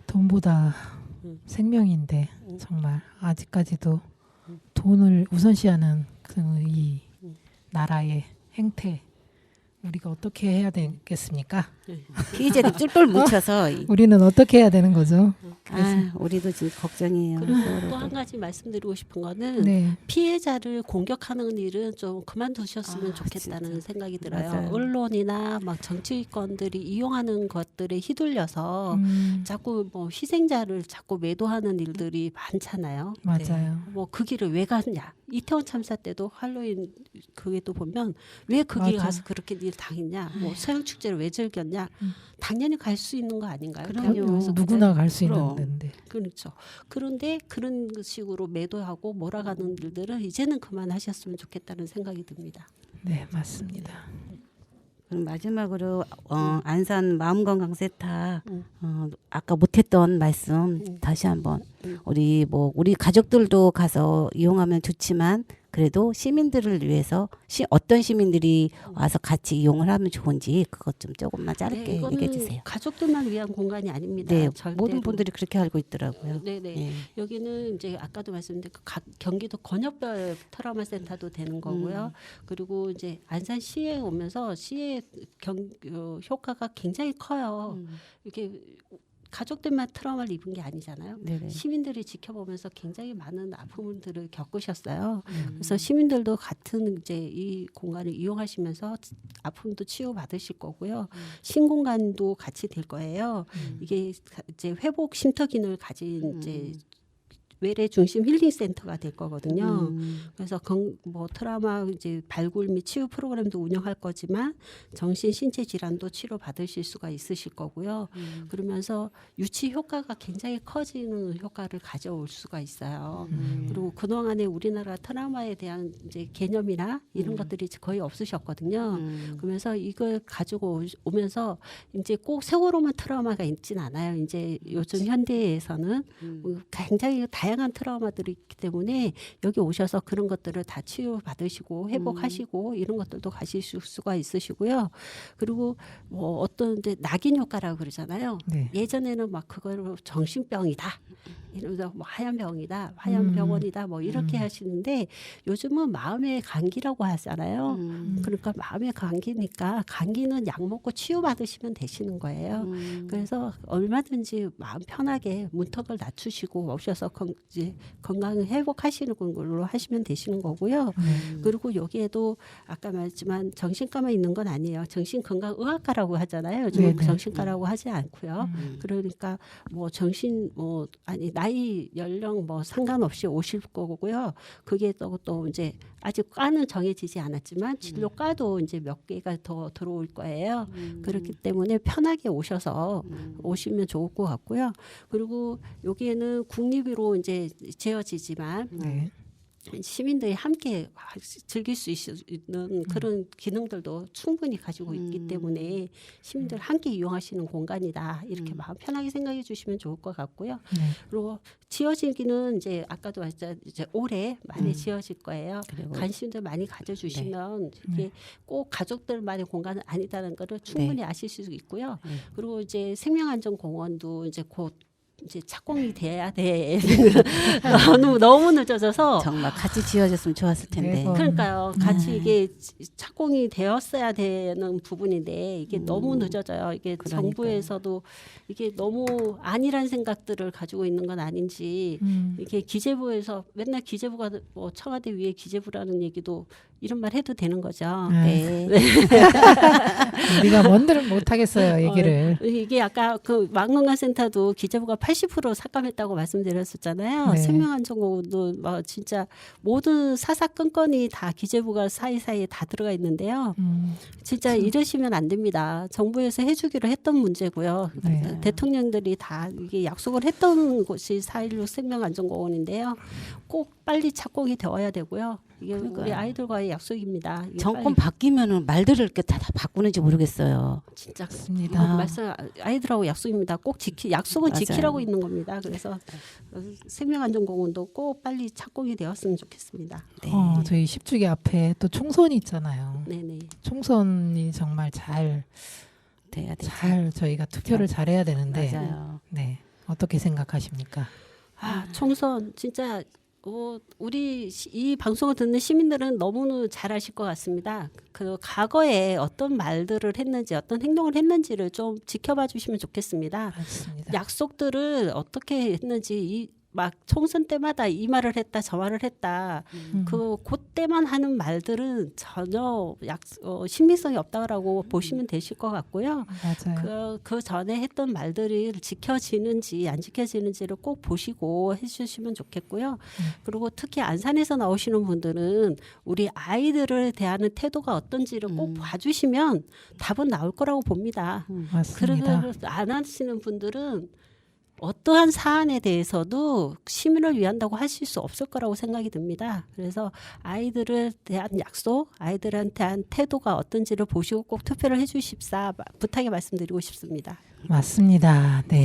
돈보다 생명인데 정말 아직까지도 돈을 우선시하는 그 이 나라의 행태 우리가 어떻게 해야 되겠습니까? 피해자들이 쫄쫄 뭉쳐서 우리는 어떻게 해야 되는 거죠? 우리도 지금 걱정이에요. 그리고 또 한 가지 말씀드리고 싶은 거는 네, 피해자를 공격하는 일은 좀 그만두셨으면 좋겠다는 생각이 들어요. 맞아요. 언론이나 막 정치권들이 이용하는 것들에 휘둘려서 자꾸 뭐 희생자를 자꾸 매도하는 일들이 많잖아요. 맞아요. 뭐 그 길을 왜 갔냐? 이태원 참사 때도 할로윈 그게도 보면 왜 거기 맞아. 가서 그렇게 일 당했냐? 뭐 서양 축제를 왜 즐겼냐? 당연히 갈 수 있는 거 아닌가요? 그럼요. 대한민국에서 누구나 갈 수 그럼. 있는데. 그렇죠. 그런데 그런 식으로 매도하고 몰아가는 일들은 이제는 그만하셨으면 좋겠다는 생각이 듭니다. 네, 맞습니다. 그럼 마지막으로 안산 마음건강센터 아까 못했던 말씀 다시 한번 우리 가족들도 가서 이용하면 좋지만 그래도 시민들을 위해서 어떤 시민들이 와서 같이 이용을 하면 좋은지 그것 좀 조금만 짧게 이거는 얘기해 주세요. 가족들만 위한 공간이 아닙니다. 네, 절대로. 모든 분들이 그렇게 알고 있더라고요. 네네. 네. 여기는 이제 아까도 말씀드린 경기도 건역별 트라우마 센터도 되는 거고요. 그리고 이제 안산시에 오면서 시의 효과가 굉장히 커요. 이게 가족들만 트라우마를 입은 게 아니잖아요. 네네. 시민들이 지켜보면서 굉장히 많은 아픔들을 겪으셨어요. 그래서 시민들도 같은 이제 이 공간을 이용하시면서 아픔도 치유 받으실 거고요. 신공간도 같이 될 거예요. 이게 이제 회복 쉼터 기능을 가진 이제 외래 중심 힐링 센터가 될 거거든요. 그래서 뭐 트라우마 이제 발굴 및 치유 프로그램도 운영할 거지만 정신 신체 질환도 치료 받으실 수가 있으실 거고요. 그러면서 유치 효과가 굉장히 커지는 효과를 가져올 수가 있어요. 그리고 그동안에 우리나라 트라우마에 대한 이제 개념이나 이런 것들이 거의 없으셨거든요. 그러면서 이걸 가지고 오면서 이제 꼭 세월호만 트라우마가 있진 않아요. 이제 요즘 현대에서는 굉장히 다양한 다양한 트라우마들이 있기 때문에 여기 오셔서 그런 것들을 다 치유받으시고 회복하시고 이런 것들도 가실 수가 있으시고요. 그리고 뭐 어떤 이제 낙인 효과라고 그러잖아요. 네. 예전에는 막 그걸로 정신병이다 이러면서 뭐 하얀 병이다, 하얀 병원이다 뭐 이렇게 하시는데 요즘은 마음의 감기라고 하잖아요. 그러니까 마음의 감기니까 감기는 약 먹고 치유받으시면 되시는 거예요. 그래서 얼마든지 마음 편하게 문턱을 낮추시고 오셔서 이제 건강을 회복하시는 걸로 하시면 되시는 거고요. 그리고 여기에도 아까 말했지만 정신과만 있는 건 아니에요. 정신건강의학과라고 하잖아요. 요즘 네네. 정신과라고 하지 않고요. 그러니까 뭐 정신 뭐 아니 나이 연령 뭐 상관없이 오실 거고요. 그게 또 이제 아직 과는 정해지지 않았지만 진료과도 이제 몇 개가 더 들어올 거예요. 그렇기 때문에 편하게 오셔서 오시면 좋을 것 같고요. 그리고 여기에는 국립으로 이제 지어지지만 네. 시민들이 함께 즐길 수 있는 그런 기능들도 충분히 가지고 있기 때문에 시민들 함께 이용하시는 공간이다. 이렇게 마음 편하게 생각해 주시면 좋을 것 같고요. 네. 그리고 지어지기는 이제 아까도 말했지만 이제 올해 많이 지어질 거예요. 그리고 관심들 많이 가져주시면 이게 꼭 가족들만의 공간은 아니다는 것을 충분히 아실 수 있고요. 그리고 이제 생명안전공원도 이제 곧 이제 착공이 돼야 돼. 너무 늦어져서 정말 같이 지어졌으면 좋았을 텐데. 대박. 그러니까요. 같이 이게 착공이 되었어야 되는 부분인데 이게 너무 늦어져요. 이게 그러니까요. 정부에서도 이게 너무 아니란 생각들을 가지고 있는 건 아닌지 이게 기재부에서 맨날 기재부가 뭐 청와대 위에 기재부라는 얘기도 이런 말 해도 되는 거죠. 네. 우리가 뭔들은 못 하겠어요, 얘기를. 이게 아까 그 망건강센터도 기재부가 80% 삭감했다고 말씀드렸었잖아요. 네. 생명안전공원도 뭐 진짜 모든 사사건건이 다 기재부가 사이사이에 다 들어가 있는데요. 진짜 이러시면 안 됩니다. 정부에서 해주기로 했던 문제고요. 네. 대통령들이 다 이게 약속을 했던 곳이 4.16 생명안전공원인데요. 꼭 빨리 착공이 되어야 되고요. 이게 우리 아이들과의 약속입니다. 이게 정권 빨리 바뀌면은 말들을 이렇게 다 바꾸는지 모르겠어요. 진짜 맞습니다. 말씀 아이들하고 약속입니다. 꼭 약속은 맞아요. 지키라고 있는 겁니다. 그래서 생명안전공원도 꼭 빨리 착공이 되었으면 좋겠습니다. 네. 저희 10주기 앞에 또 총선이 있잖아요. 네네. 총선이 정말 잘 돼야 돼. 저희가 투표를 잘해야 되는데 맞아요. 네. 어떻게 생각하십니까? 총선 진짜 우리 이 방송을 듣는 시민들은 너무 잘 아실 것 같습니다. 그 과거에 어떤 말들을 했는지 어떤 행동을 했는지를 좀 지켜봐 주시면 좋겠습니다. 맞습니다. 약속들을 어떻게 했는지 막 총선 때마다 이 말을 했다 저 말을 했다 그때만 하는 말들은 전혀 신빙성이 없다라고 보시면 되실 것 같고요. 맞아요. 그 전에 했던 말들이 지켜지는지 안 지켜지는지를 꼭 보시고 해주시면 좋겠고요. 그리고 특히 안산에서 나오시는 분들은 우리 아이들을 대하는 태도가 어떤지를 꼭 봐주시면 답은 나올 거라고 봅니다. 맞습니다. 그리고 안 하시는 분들은 어떠한 사안에 대해서도 시민을 위한다고 하실 수 없을 거라고 생각이 듭니다. 그래서 아이들을 대한 약속, 아이들한테 대한 태도가 어떤지를 보시고 꼭 투표를 해주십사 부탁에 말씀드리고 싶습니다. 맞습니다. 네.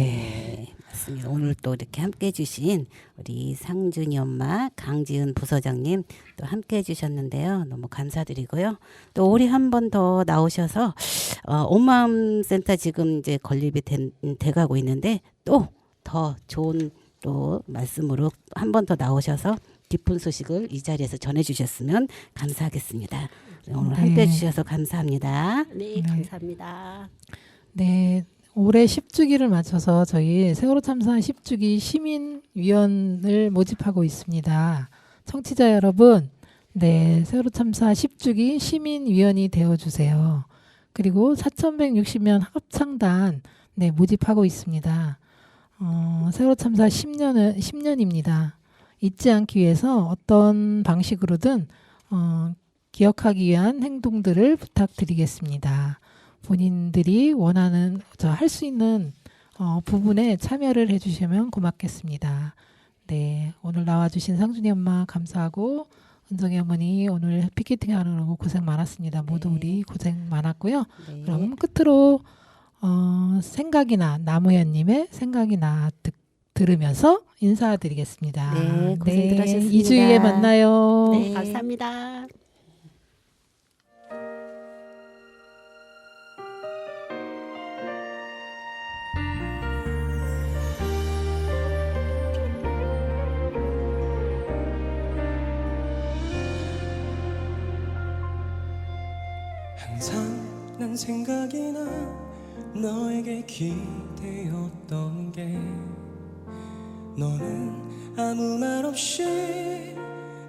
네, 맞습니다. 오늘 또 이렇게 함께 해주신 우리 상준이 엄마 강지은 부서장님 또 함께 해주셨는데요. 너무 감사드리고요. 또 올해 한 번 더 나오셔서 온마음센터 지금 이제 건립이 돼가고 있는데 또 더 좋은 또 말씀으로 한 번 더 나오셔서 기쁜 소식을 이 자리에서 전해주셨으면 감사하겠습니다. 오늘 함께 해주셔서 감사합니다. 네, 감사합니다. 네. 올해 10주기를 맞춰서 저희 세월호 참사 10주기 시민위원을 모집하고 있습니다. 청취자 여러분, 네, 세월호 참사 10주기 시민위원이 되어주세요. 그리고 4,160명 합창단 네, 모집하고 있습니다. 세월호 참사 10년입니다. 잊지 않기 위해서 어떤 방식으로든 기억하기 위한 행동들을 부탁드리겠습니다. 본인들이 원하는 할 수 있는 부분에 참여를 해주시면 고맙겠습니다. 네, 오늘 나와주신 상준이 엄마 감사하고 은정이 어머니 오늘 피켓팅 하느라고 고생 많았습니다. 모두 우리 고생 많았고요. 네. 그럼 끝으로 생각이나 나무현님의 생각이 나 들으면서 인사드리겠습니다. 네, 고생들 하셨습니다. 2주에 만나요. 네, 감사합니다. 항상 난 생각이 나 너에게 기대었던 게 너는 아무 말 없이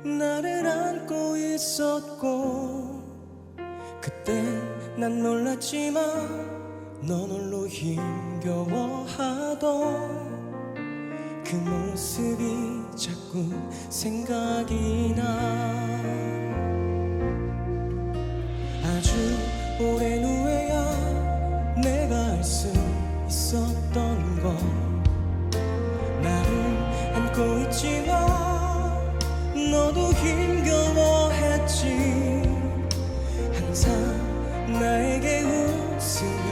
나를 안고 있었고 그때 난 놀랐지만 넌 홀로 힘겨워하던 그 모습이 자꾸 생각이 나 아주 오랜 후에야 내가 알 수 있었던 거 나를 안고 있지만 너도 힘겨워했지 항상 나에게 웃으며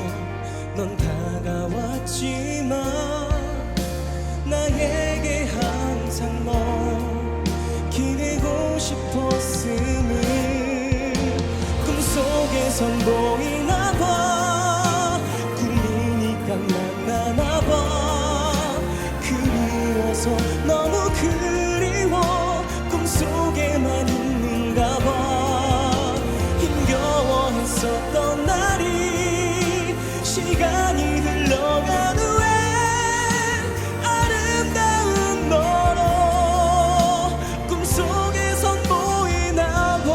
넌 다가왔지만 나에게 항상 너 기대고 싶었음을 꿈속에선 보이나 봐 꿈이니까 만나나 봐 그리워서 너무 그리워 꿈속에만 있는가 봐 힘겨워했었던 날이 시간이 흘러간 후에 아름다운 너로 꿈속에선 보이나 봐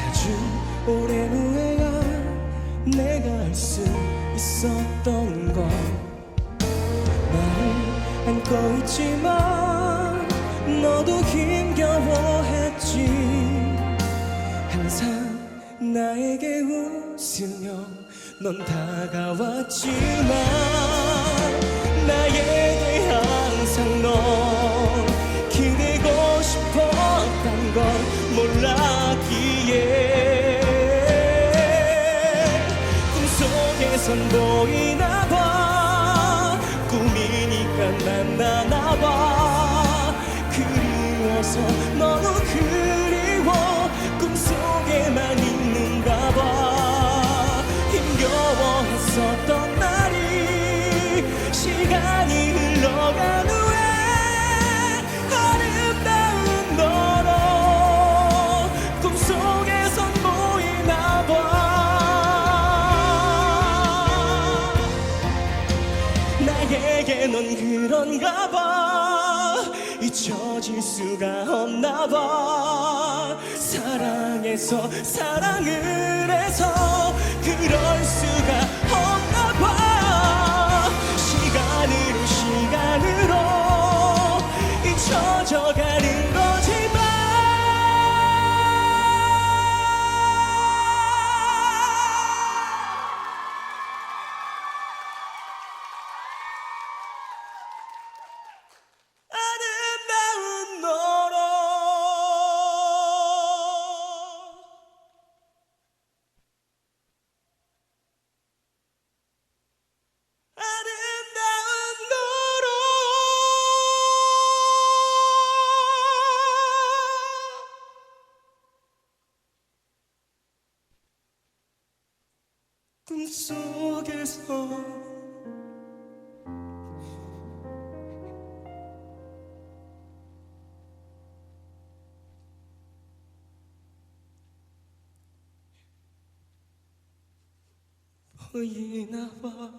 아주 오랜 후에야 내가 알 수 있었던 건 나를 안고 있지만 너도 힘겨워했지 항상 나에게 웃으며 넌 다가왔지만 나에게 항상 넌 기대고 싶었던 걸 몰랐기에 꿈속에선 보이나 봐 꿈이니까 만나나 봐 그리워서 너무 그리워 꿈속에만 있는가 봐 힘겨워했었던 날이 시간이 흘러간 후에 아름다운 너로 꿈속에선 보이나 봐 나에게 넌 그런가 봐 잊혀질 수가 없나 봐 사랑해서 사랑을 해서 그럴 수가 없나 봐 시간으로 잊혀져 가는 거지만 아름다운 너로 아름다운 너로 꿈속에서 보이나 봐